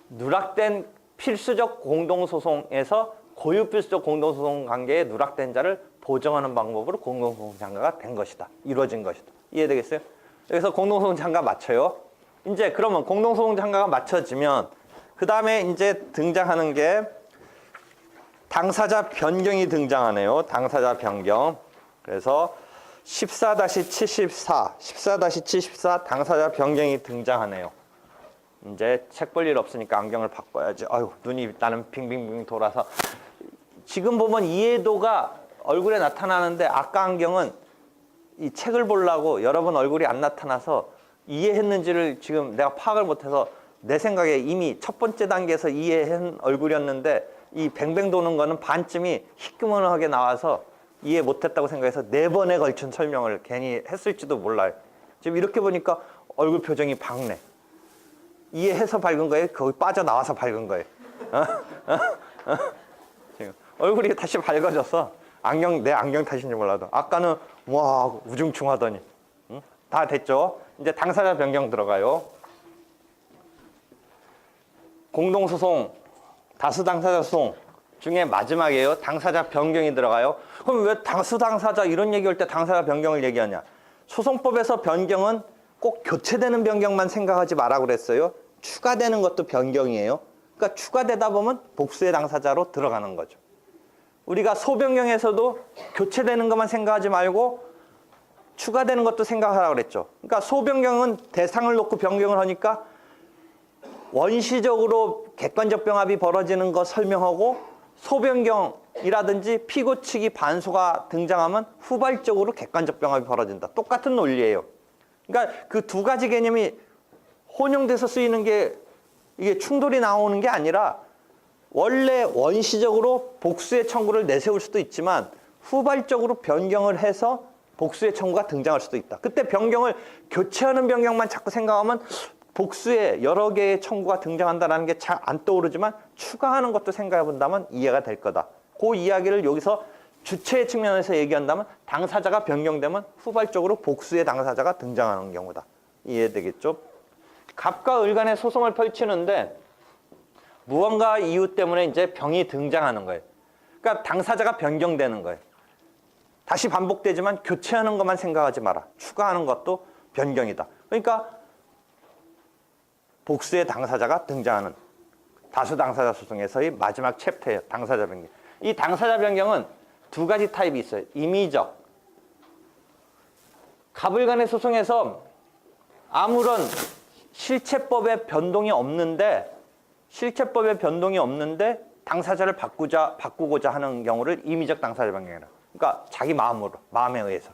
누락된 필수적 공동소송에서 고유필수적 공동소송 관계에 누락된 자를 보정하는 방법으로 공동소송 참가가 된 것이다. 이루어진 것이다. 이해되겠어요? 여기서 공동소송 참가 맞춰요. 이제 그러면 공동소송 참가가 맞춰지면 그 다음에 이제 등장하는 게 당사자 변경이 등장하네요. 당사자 변경. 그래서 14-74 당사자 변경이 등장하네요. 이제 책 볼 일 없으니까 안경을 바꿔야지. 아유, 눈이 나는 빙빙빙 돌아서. 지금 보면 이해도가 얼굴에 나타나는데 아까 안경은 이 책을 보려고 여러분 얼굴이 안 나타나서 이해했는지를 지금 내가 파악을 못해서 내 생각에 이미 첫 번째 단계에서 이해한 얼굴이었는데 이 뱅뱅 도는 거는 반쯤이 희끄문하게 나와서 이해 못했다고 생각해서 4번에 걸친 설명을 괜히 했을지도 몰라요. 지금 이렇게 보니까 얼굴 표정이 밝네. 이해해서 밝은 거예요? 거기 빠져나와서 밝은 거예요? 지금 얼굴이 다시 밝아져서 내 안경 탓인지 몰라도 아까는 와 우중충하더니 응? 다 됐죠? 이제 당사자 변경 들어가요. 공동소송, 다수당사자 소송 중에 마지막이에요. 당사자 변경이 들어가요. 그럼 왜 다수당사자 이런 얘기할 때 당사자 변경을 얘기하냐? 소송법에서 변경은 꼭 교체되는 변경만 생각하지 마라 그랬어요. 추가되는 것도 변경이에요. 그러니까 추가되다 보면 복수의 당사자로 들어가는 거죠. 우리가 소변경에서도 교체되는 것만 생각하지 말고 추가되는 것도 생각하라고 그랬죠. 그러니까 소변경은 대상을 놓고 변경을 하니까 원시적으로 객관적 병합이 벌어지는 거 설명하고 소변경이라든지 피고 측이 반소가 등장하면 후발적으로 객관적 병합이 벌어진다. 똑같은 논리예요. 그러니까 그 두 가지 개념이 혼용돼서 쓰이는 게 이게 충돌이 나오는 게 아니라 원래 원시적으로 복수의 청구를 내세울 수도 있지만 후발적으로 변경을 해서 복수의 청구가 등장할 수도 있다. 그때 변경을 교체하는 변경만 자꾸 생각하면 복수의 여러 개의 청구가 등장한다는 게 잘 안 떠오르지만 추가하는 것도 생각해 본다면 이해가 될 거다. 그 이야기를 여기서 주체의 측면에서 얘기한다면 당사자가 변경되면 후발적으로 복수의 당사자가 등장하는 경우다. 이해되겠죠? 갑과 을 간의 소송을 펼치는데 무언가 이유 때문에 이제 병이 등장하는 거예요. 그러니까 당사자가 변경되는 거예요. 다시 반복되지만 교체하는 것만 생각하지 마라. 추가하는 것도 변경이다. 그러니까 복수의 당사자가 등장하는 다수 당사자 소송에서의 마지막 챕터예요. 당사자 변경. 이 당사자 변경은 두 가지 타입이 있어요. 임의적. 갑을 간의 소송에서 아무런 실체법의 변동이 없는데 당사자를 바꾸고자 하는 경우를 임의적 당사자 변경이라. 그러니까 자기 마음에 의해서.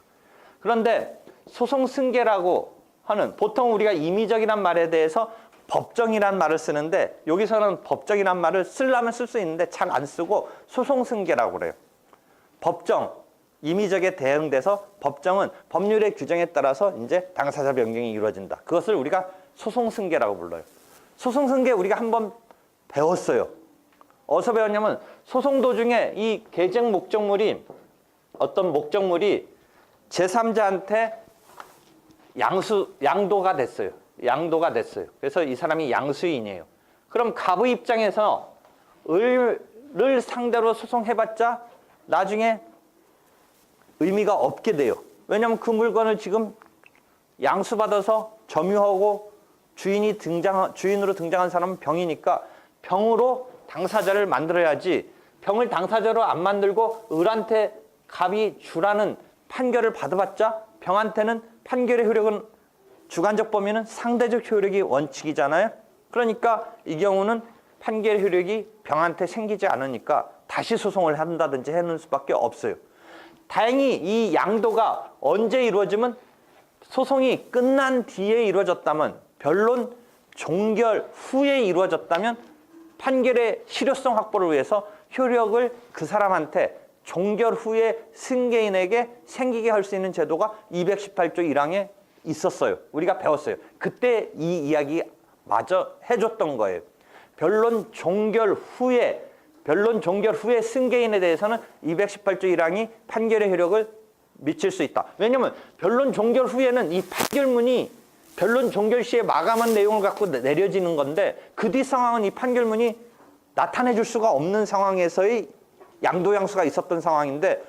그런데 소송 승계라고 하는 보통 우리가 임의적이란 말에 대해서 법정이란 말을 쓰는데 여기서는 법정이란 말을 쓰려면 쓸 수 있는데 잘 안 쓰고 소송 승계라고 그래요. 법정, 임의적에 대응돼서 법정은 법률의 규정에 따라서 이제 당사자 변경이 이루어진다. 그것을 우리가 소송 승계라고 불러요. 소송 승계 우리가 한번 배웠어요. 어디서 배웠냐면 소송 도중에 이 계정 목적물이 어떤 목적물이 제3자한테 양도가 됐어요. 그래서 이 사람이 양수인이에요. 그럼 갑의 입장에서 을을 상대로 소송해봤자 나중에 의미가 없게 돼요. 왜냐하면 그 물건을 지금 양수받아서 점유하고 주인으로 등장한 사람은 병이니까 병으로 당사자를 만들어야지 병을 당사자로 안 만들고 을한테 갑이 주라는 판결을 받아봤자 병한테는 판결의 효력은 주관적 범위는 상대적 효력이 원칙이잖아요. 그러니까 이 경우는 판결 효력이 병한테 생기지 않으니까 다시 소송을 한다든지 해놓을 수밖에 없어요. 다행히 이 양도가 언제 이루어지면 소송이 끝난 뒤에 이루어졌다면 변론 종결 후에 이루어졌다면 판결의 실효성 확보를 위해서 효력을 그 사람한테 종결 후에 승계인에게 생기게 할 수 있는 제도가 218조 1항에 있었어요. 우리가 배웠어요. 그때 이 이야기 마저 해줬던 거예요. 변론 종결 후에 승계인에 대해서는 218조 1항이 판결의 효력을 미칠 수 있다. 왜냐하면 변론 종결 후에는 이 판결문이 변론 종결 시에 마감한 내용을 갖고 내려지는 건데 그 뒤 상황은 이 판결문이 나타내 줄 수가 없는 상황에서의 양도양수가 있었던 상황인데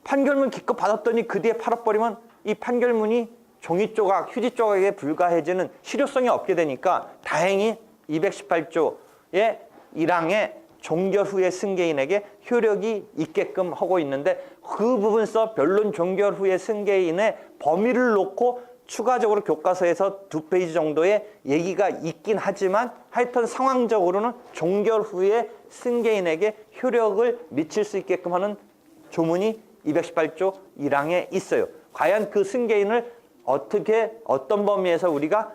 판결문 기껏 받았더니 그 뒤에 팔아버리면 이 판결문이 종이 조각, 휴지 조각에 불과해지는 실효성이 없게 되니까 다행히 218조의 1항에 종결 후에 승계인에게 효력이 있게끔 하고 있는데 그 부분에서 변론 종결 후에 승계인의 범위를 놓고 추가적으로 교과서에서 2페이지 정도의 얘기가 있긴 하지만 하여튼 상황적으로는 종결 후에 승계인에게 효력을 미칠 수 있게끔 하는 조문이 218조 1항에 있어요. 과연 그 승계인을 어떻게 어떤 범위에서 우리가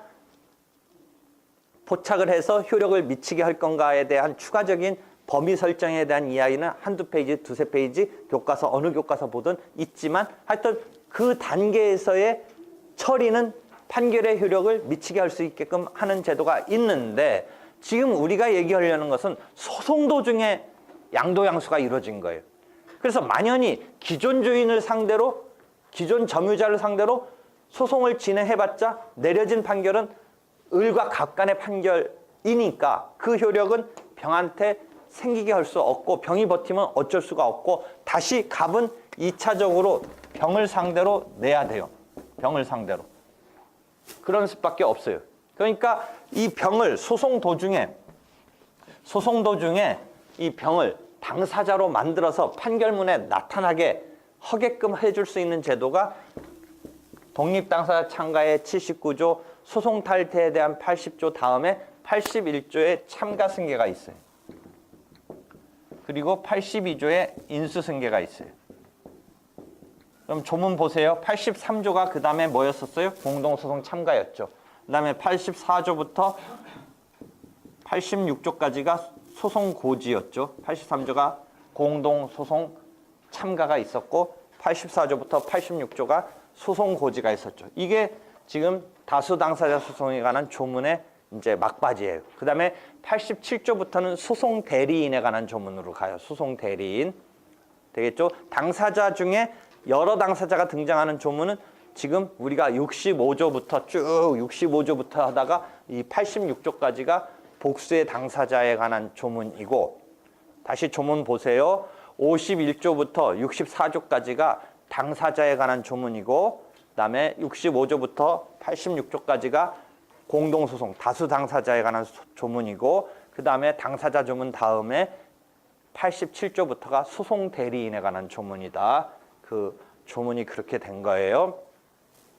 포착을 해서 효력을 미치게 할 건가에 대한 추가적인 범위 설정에 대한 이야기는 한두 페이지, 두세 페이지 교과서 어느 교과서 보든 있지만 하여튼 그 단계에서의 처리는 판결의 효력을 미치게 할 수 있게끔 하는 제도가 있는데 지금 우리가 얘기하려는 것은 소송 도중에 양도양수가 이루어진 거예요. 그래서 만연히 기존 주인을 상대로 기존 점유자를 상대로 소송을 진행해봤자 내려진 판결은 을과 갑 간의 판결이니까 그 효력은 병한테 생기게 할 수 없고 병이 버티면 어쩔 수가 없고 다시 갑은 2차적으로 병을 상대로 내야 돼요. 병을 상대로. 그런 수밖에 없어요. 그러니까 이 병을 소송 도중에 이 병을 당사자로 만들어서 판결문에 나타나게 하게끔 해줄 수 있는 제도가 독립당사자 참가의 79조 소송 탈퇴에 대한 80조 다음에 81조의 참가 승계가 있어요. 그리고 82조의 인수 승계가 있어요. 그럼 조문 보세요. 83조가 그 다음에 뭐였었어요? 공동소송 참가였죠. 그 다음에 84조부터 86조까지가 소송 고지였죠. 83조가 공동소송 참가가 있었고 84조부터 86조가 소송 고지가 있었죠. 이게 지금 다수 당사자 소송에 관한 조문의 이제 막바지예요. 그 다음에 87조부터는 소송 대리인에 관한 조문으로 가요. 소송 대리인. 되겠죠? 당사자 중에 여러 당사자가 등장하는 조문은 지금 우리가 65조부터 쭉 65조부터 하다가 이 86조까지가 복수의 당사자에 관한 조문이고 다시 조문 보세요. 51조부터 64조까지가 당사자에 관한 조문이고 그다음에 65조부터 86조까지가 공동소송 다수 당사자에 관한 조문이고 그다음에 당사자 조문 다음에 87조부터가 소송 대리인에 관한 조문이다. 그 조문이 그렇게 된 거예요.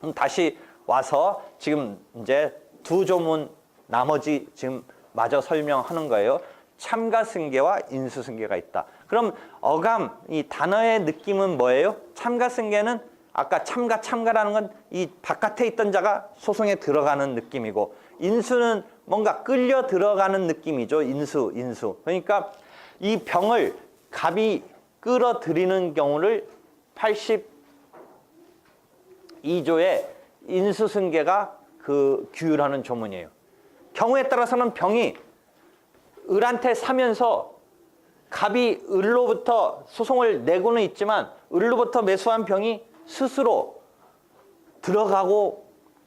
그럼 다시 와서 지금 이제 두 조문 나머지 지금 마저 설명하는 거예요. 참가 승계와 인수 승계가 있다. 그럼 어감 이 단어의 느낌은 뭐예요? 참가 승계는 아까 참가라는 건 이 바깥에 있던 자가 소송에 들어가는 느낌이고 인수는 뭔가 끌려 들어가는 느낌이죠. 인수. 그러니까 이 병을 갑이 끌어들이는 경우를 82조의 인수승계가 그 규율하는 조문이에요. 경우에 따라서는 병이 을한테 사면서 갑이 을로부터 소송을 내고는 있지만 을로부터 매수한 병이 스스로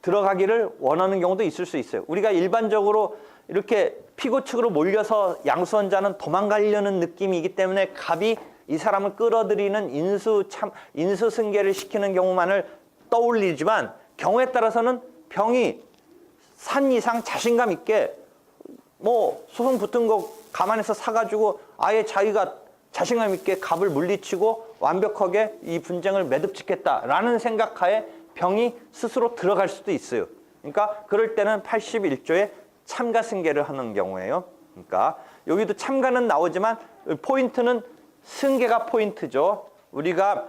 들어가기를 원하는 경우도 있을 수 있어요. 우리가 일반적으로 이렇게 피고 측으로 몰려서 양수원자는 도망가려는 느낌이기 때문에 갑이 이 사람을 끌어들이는 인수승계를 시키는 경우만을 떠올리지만 경우에 따라서는 병이 산 이상 자신감 있게 뭐 소송 붙은 거 감안해서 사가지고 아예 자기가 자신감 있게 갑을 물리치고 완벽하게 이 분쟁을 매듭짓겠다라는 생각하에 병이 스스로 들어갈 수도 있어요. 그러니까 그럴 때는 81조에 참가 승계를 하는 경우예요. 그러니까 여기도 참가는 나오지만 포인트는 승계가 포인트죠. 우리가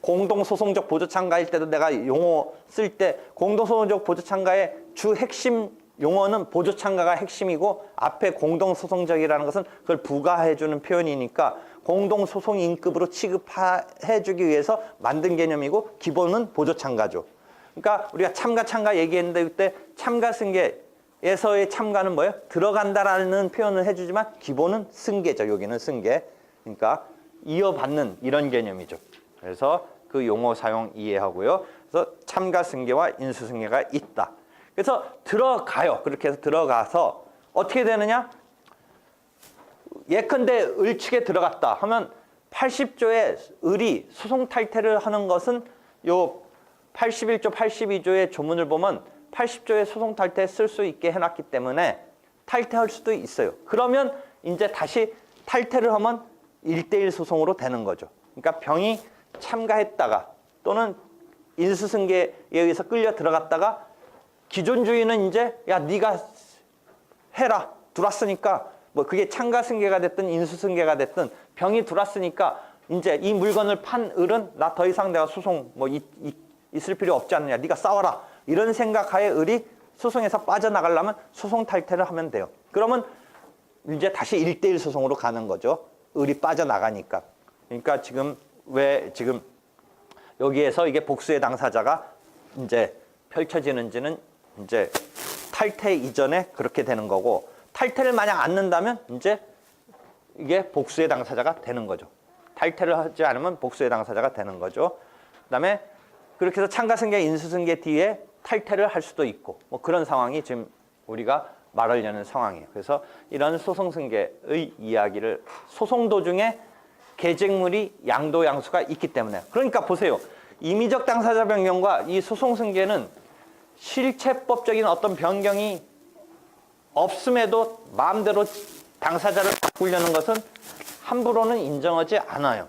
공동소송적 보조참가일 때도 내가 용어 쓸 때 공동소송적 보조참가의 주 핵심 용어는 보조참가가 핵심이고 앞에 공동소송적이라는 것은 그걸 부가해주는 표현이니까 공동소송인급으로 취급해주기 위해서 만든 개념이고 기본은 보조참가죠. 그러니까 우리가 참가 얘기했는데 그때 참가승계에서의 참가는 뭐예요? 들어간다라는 표현을 해주지만 기본은 승계죠. 여기는 승계. 그러니까 이어받는 이런 개념이죠. 그래서 그 용어 사용 이해하고요. 그래서 참가승계와 인수승계가 있다. 그래서 들어가요. 그렇게 해서 들어가서 어떻게 되느냐? 예컨대 을 측에 들어갔다 하면 80조의 을이 소송 탈퇴를 하는 것은 요 81조, 82조의 조문을 보면 80조의 소송 탈퇴 쓸 수 있게 해놨기 때문에 탈퇴할 수도 있어요. 그러면 이제 다시 탈퇴를 하면 1대1 소송으로 되는 거죠. 그러니까 병이 참가했다가 또는 인수승계에 의해서 끌려 들어갔다가 기존 주인은 이제 야 네가 해라 들어왔으니까 뭐 그게 참가승계가 됐든 인수승계가 됐든 병이 들어왔으니까 이제 이 물건을 판 을은 나 더 이상 내가 소송 뭐 있을 필요 없지 않느냐 네가 싸워라 이런 생각하에 을이 소송에서 빠져나가려면 소송 탈퇴를 하면 돼요. 그러면 이제 다시 1대1 소송으로 가는 거죠. 을이 빠져나가니까. 그러니까 지금 왜 지금 여기에서 이게 복수의 당사자가 이제 펼쳐지는지는 이제 탈퇴 이전에 그렇게 되는 거고 탈퇴를 만약 안 넣는다면 이제 이게 복수의 당사자가 되는 거죠. 탈퇴를 하지 않으면 복수의 당사자가 되는 거죠. 그다음에 그렇게 해서 참가승계, 인수승계 뒤에 탈퇴를 할 수도 있고 뭐 그런 상황이 지금 우리가 말하려는 상황이에요. 그래서 이런 소송승계의 이야기를 소송 도중에 계쟁물이 양도양수가 있기 때문에 그러니까 보세요. 임의적 당사자 변경과 이 소송승계는 실체법적인 어떤 변경이 없음에도 마음대로 당사자를 바꾸려는 것은 함부로는 인정하지 않아요.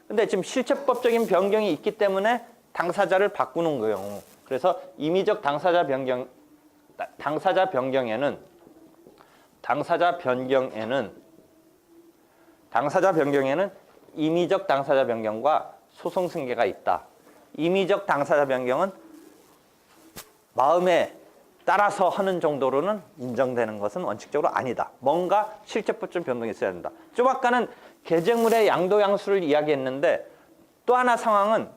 근데 지금 실체법적인 변경이 있기 때문에 당사자를 바꾸는 거예요. 그래서 임의적 당사자 변경에는 임의적 당사자 변경과 소송 승계가 있다. 임의적 당사자 변경은 마음에 따라서 하는 정도로는 인정되는 것은 원칙적으로 아니다. 뭔가 실체법적 변동이 있어야 된다. 좀 아까는 계쟁물의 양도양수를 이야기했는데 또 하나 상황은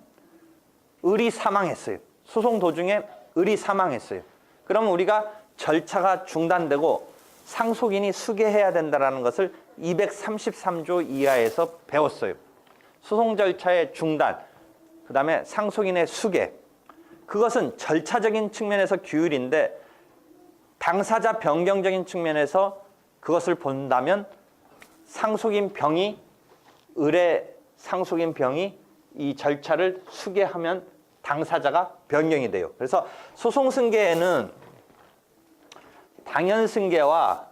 을이 사망했어요. 소송 도중에 을이 사망했어요. 그러면 우리가 절차가 중단되고 상속인이 수계해야 된다는 것을 233조 이하에서 배웠어요. 소송 절차의 중단, 그 다음에 상속인의 수계. 그것은 절차적인 측면에서 규율인데 당사자 변경적인 측면에서 그것을 본다면 을의 상속인 병이 이 절차를 수계하면 당사자가 변경이 돼요. 그래서 소송승계에는 당연승계와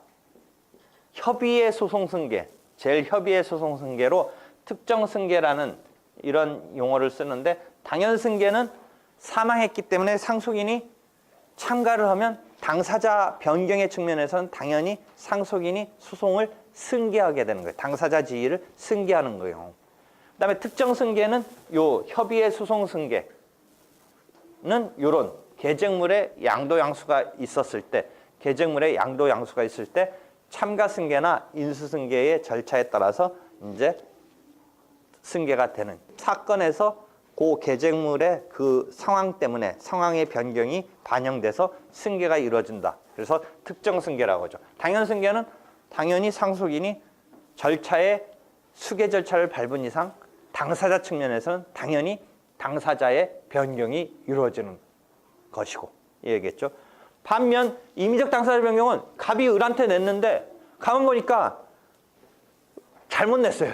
협의의 소송승계, 제일 협의의 소송승계로 특정승계라는 이런 용어를 쓰는데 당연승계는 사망했기 때문에 상속인이 참가를 하면 당사자 변경의 측면에서는 당연히 상속인이 소송을 승계하게 되는 거예요. 당사자 지위를 승계하는 거예요. 그다음에 특정 승계는 요 협의의 소송 승계는 요런 계쟁물의 양도양수가 있었을 때 참가 승계나 인수 승계의 절차에 따라서 이제 승계가 되는 사건에서 그 계쟁물의 그 상황 때문에 상황의 변경이 반영돼서 승계가 이루어진다. 그래서 특정 승계라고 하죠. 당연 승계는 당연히 상속인이 절차의 수계 절차를 밟은 이상 당사자 측면에서는 당연히 당사자의 변경이 이루어지는 것이고 얘기했죠. 반면 임의적 당사자 변경은 갑이 을한테 냈는데 가만 보니까 잘못 냈어요.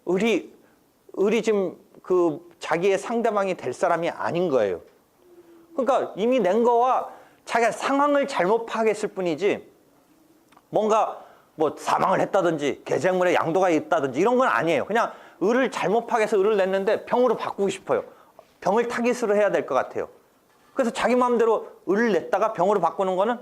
을이 지금 그 자기의 상대방이 될 사람이 아닌 거예요. 그러니까 이미 낸 거와 자기가 상황을 잘못 파악했을 뿐이지 뭔가 뭐 사망을 했다든지 계쟁물에 양도가 있다든지 이런 건 아니에요. 그냥 을을 잘못 파악해서 을을 냈는데 병으로 바꾸고 싶어요. 병을 타깃으로 해야 될 것 같아요. 그래서 자기 마음대로 을을 냈다가 병으로 바꾸는 거는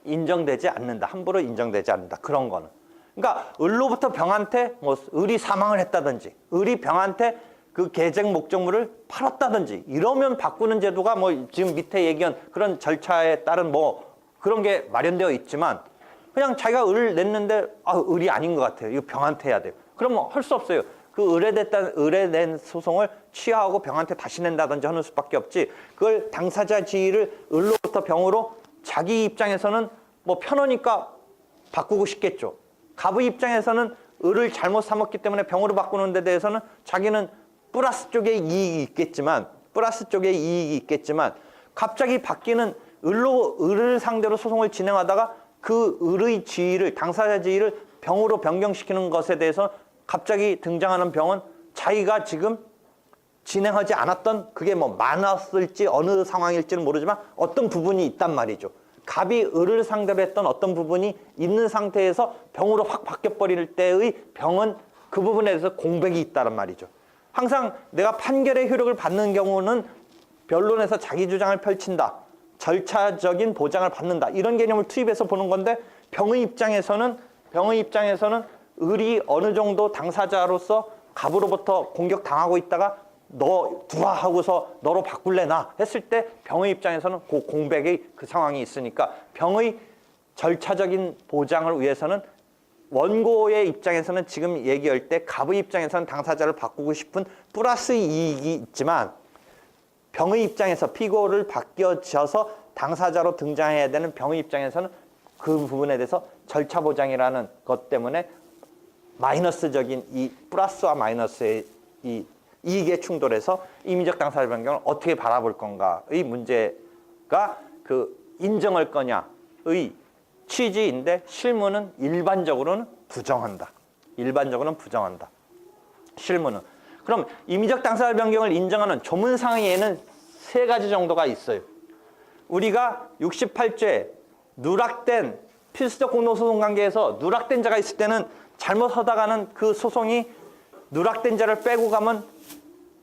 인정되지 않는다. 함부로 인정되지 않는다. 그런 거는. 그러니까 을로부터 병한테 뭐 을이 사망을 했다든지 을이 병한테 그 계쟁 목적물을 팔았다든지 이러면 바꾸는 제도가 뭐 지금 밑에 얘기한 그런 절차에 따른 뭐 그런 게 마련되어 있지만 그냥 자기가 을을 냈는데 을이 아닌 것 같아요. 이거 병한테 해야 돼요. 그러면 할 수 없어요. 그 을에 낸 소송을 취하하고 병한테 다시 낸다든지 하는 수밖에 없지. 그걸 당사자 지위를 을로부터 병으로 자기 입장에서는 뭐 편하니까 바꾸고 싶겠죠. 갑의 입장에서는 을을 잘못 사먹기 때문에 병으로 바꾸는 데 대해서는 자기는 플러스 쪽에 이익이 있겠지만 갑자기 바뀌는 을을 상대로 소송을 진행하다가 그 을의 지위를 당사자 지위를 병으로 변경시키는 것에 대해서 갑자기 등장하는 병은 자기가 지금 진행하지 않았던 그게 뭐 많았을지 어느 상황일지는 모르지만 어떤 부분이 있단 말이죠. 갑이 을을 상대로 했던 어떤 부분이 있는 상태에서 병으로 확 바뀌어버릴 때의 병은 그 부분에 대해서 공백이 있다는 말이죠. 항상 내가 판결의 효력을 받는 경우는 변론에서 자기 주장을 펼친다. 절차적인 보장을 받는다. 이런 개념을 투입해서 보는 건데 병의 입장에서는 을이 어느 정도 당사자로서 갑으로부터 공격당하고 있다가 너 두라 하고서 너로 바꿀래나 했을 때 병의 입장에서는 그 공백의 그 상황이 있으니까 병의 절차적인 보장을 위해서는 원고의 입장에서는 지금 얘기할 때 갑의 입장에서는 당사자를 바꾸고 싶은 플러스 이익이 있지만 병의 입장에서 피고를 바뀌어져서 당사자로 등장해야 되는 병의 입장에서는 그 부분에 대해서 절차 보장이라는 것 때문에 마이너스적인 이 플러스와 마이너스의 이 이익에 충돌해서 임의적 당사자 변경을 어떻게 바라볼 건가의 문제가 그 인정할 거냐의 취지인데 실무는 일반적으로는 부정한다. 실무는. 그럼 임의적 당사자 변경을 인정하는 조문상에는 3가지 정도가 있어요. 우리가 68조에 누락된 필수적 공동소송 관계에서 누락된 자가 있을 때는 잘못하다가는 그 소송이 누락된 자를 빼고 가면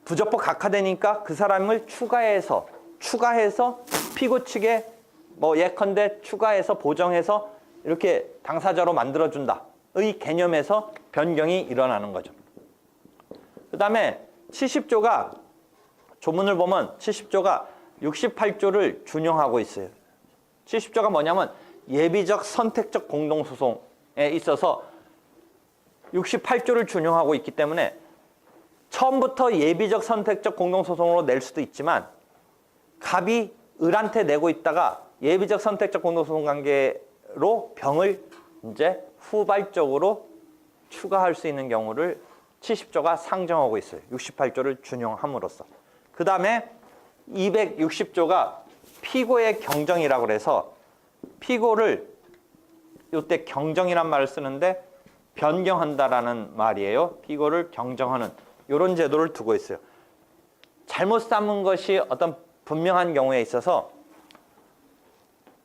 부적법 각하되니까 그 사람을 추가해서 피고 측에 뭐 예컨대 추가해서 보정해서 이렇게 당사자로 만들어준다의 개념에서 변경이 일어나는 거죠. 그 다음에 70조가 조문을 보면 70조가 68조를 준용하고 있어요. 70조가 뭐냐면 예비적 선택적 공동소송에 있어서 68조를 준용하고 있기 때문에 처음부터 예비적 선택적 공동소송으로 낼 수도 있지만 갑이 을한테 내고 있다가 예비적 선택적 공동소송 관계로 병을 이제 후발적으로 추가할 수 있는 경우를 70조가 상정하고 있어요. 68조를 준용함으로써. 그 다음에 260조가 피고의 경정이라고 해서 피고를 이때 경정이란 말을 쓰는데 변경한다라는 말이에요. 피고를 경정하는 이런 제도를 두고 있어요. 잘못 삼은 것이 어떤 분명한 경우에 있어서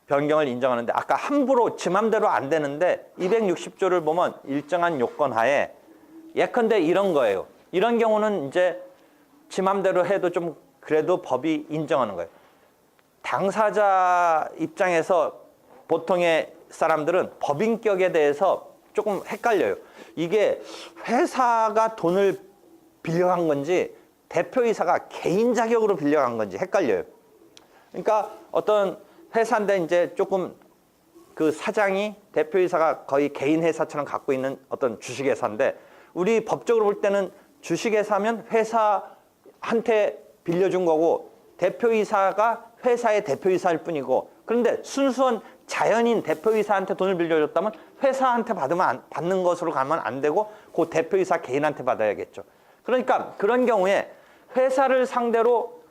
변경을 인정하는데 아까 함부로 지 맘대로 안 되는데 260조를 보면 일정한 요건 하에 예컨대 이런 거예요. 이런 경우는 이제 지 맘대로 해도 좀 그래도 법이 인정하는 거예요. 당사자 입장에서 보통의 사람들은 법인격에 대해서 조금 헷갈려요. 이게 회사가 돈을 빌려간 건지 대표이사가 개인 자격으로 빌려간 건지 헷갈려요. 그러니까 어떤 회사인데 이제 조금 그 사장이 대표이사가 거의 개인 회사처럼 갖고 있는 어떤 주식회사인데 우리 법적으로 볼 때는 주식회사면 회사한테 빌려준 거고 대표이사가 회사의 대표이사일 뿐이고 그런데 순수한 자연인 대표이사한테 돈을 빌려줬다면 회사한테 받는 것으로 가면 안 되고 그 대표이사 개인한테 받아야겠죠. 그러니까 그런 경우에 회사를 상대로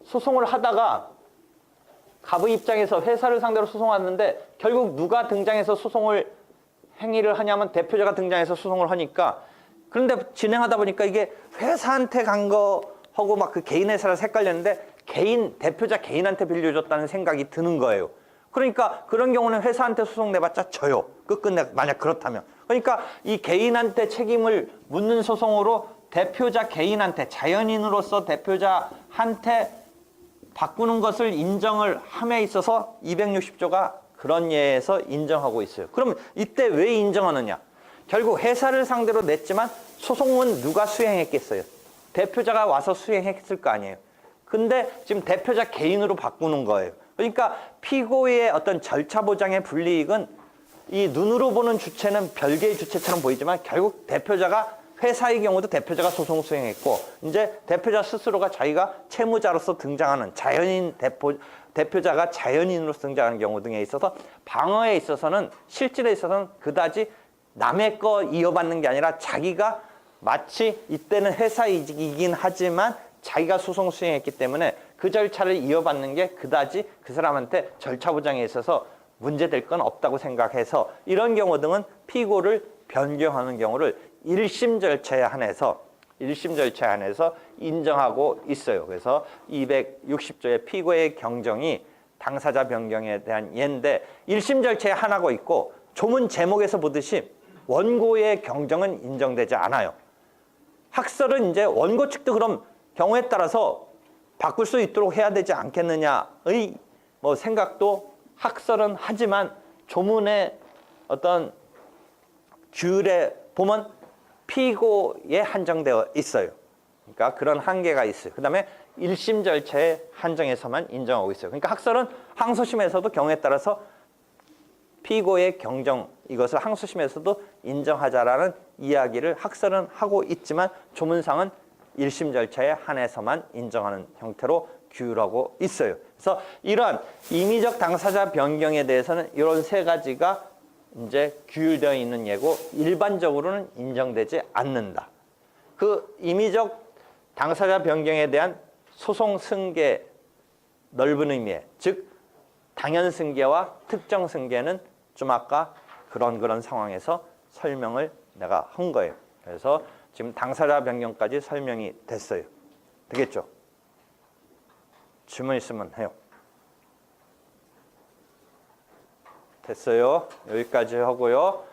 소송을 하다가 갑의 입장에서 회사를 상대로 소송하는데 결국 누가 등장해서 소송을 행위를 하냐면 대표자가 등장해서 소송을 하니까 그런데 진행하다 보니까 이게 회사한테 간 거하고 막 그 개인 회사를 헷갈렸는데 대표자 개인한테 빌려줬다는 생각이 드는 거예요. 그러니까 그런 경우는 회사한테 소송 내봤자 져요. 끝끝내 만약 그렇다면. 그러니까 이 개인한테 책임을 묻는 소송으로 대표자 개인한테 자연인으로서 대표자한테 바꾸는 것을 인정을 함에 있어서 260조가 그런 예에서 인정하고 있어요. 그럼 이때 왜 인정하느냐? 결국 회사를 상대로 냈지만 소송은 누가 수행했겠어요? 대표자가 와서 수행했을 거 아니에요. 근데 지금 대표자 개인으로 바꾸는 거예요. 그러니까 피고의 어떤 절차 보장의 불이익은 이 눈으로 보는 주체는 별개의 주체처럼 보이지만 결국 대표자가 회사의 경우도 대표자가 소송 수행했고 이제 대표자 스스로가 자기가 채무자로서 등장하는 자연인 대표자가 자연인으로서 등장하는 경우 등에 있어서 방어에 있어서는 실질에 있어서는 그다지 남의 거 이어받는 게 아니라 자기가 마치 이때는 회사 이익이긴 하지만 자기가 소송 수행했기 때문에 그 절차를 이어받는 게 그다지 그 사람한테 절차 보장에 있어서 문제될 건 없다고 생각해서 이런 경우 등은 피고를 변경하는 경우를 1심 절차에 한해서 인정하고 있어요. 그래서 260조의 피고의 경정이 당사자 변경에 대한 예인데 1심 절차에 한하고 있고 조문 제목에서 보듯이 원고의 경정은 인정되지 않아요. 학설은 이제 원고 측도 그럼 경우에 따라서 바꿀 수 있도록 해야 되지 않겠느냐의 뭐 생각도 학설은 하지만 조문의 어떤 규율에 보면 피고에 한정되어 있어요. 그러니까 그런 한계가 있어요. 그다음에 1심 절차에 한정해서만 인정하고 있어요. 그러니까 학설은 항소심에서도 경우에 따라서 피고의 경정 이것을 항소심에서도 인정하자라는 이야기를 학설은 하고 있지만 조문상은 1심 절차에 한해서만 인정하는 형태로 규율하고 있어요. 그래서 이러한 임의적 당사자 변경에 대해서는 이런 세 가지가 이제 규율되어 있는 예고 일반적으로는 인정되지 않는다. 그 임의적 당사자 변경에 대한 소송 승계 넓은 의미의 즉 당연 승계와 특정 승계는 좀 아까 그런 상황에서 설명을 내가 한 거예요. 그래서 지금 당사자 변경까지 설명이 됐어요. 되겠죠? 질문 있으면 해요. 됐어요. 여기까지 하고요.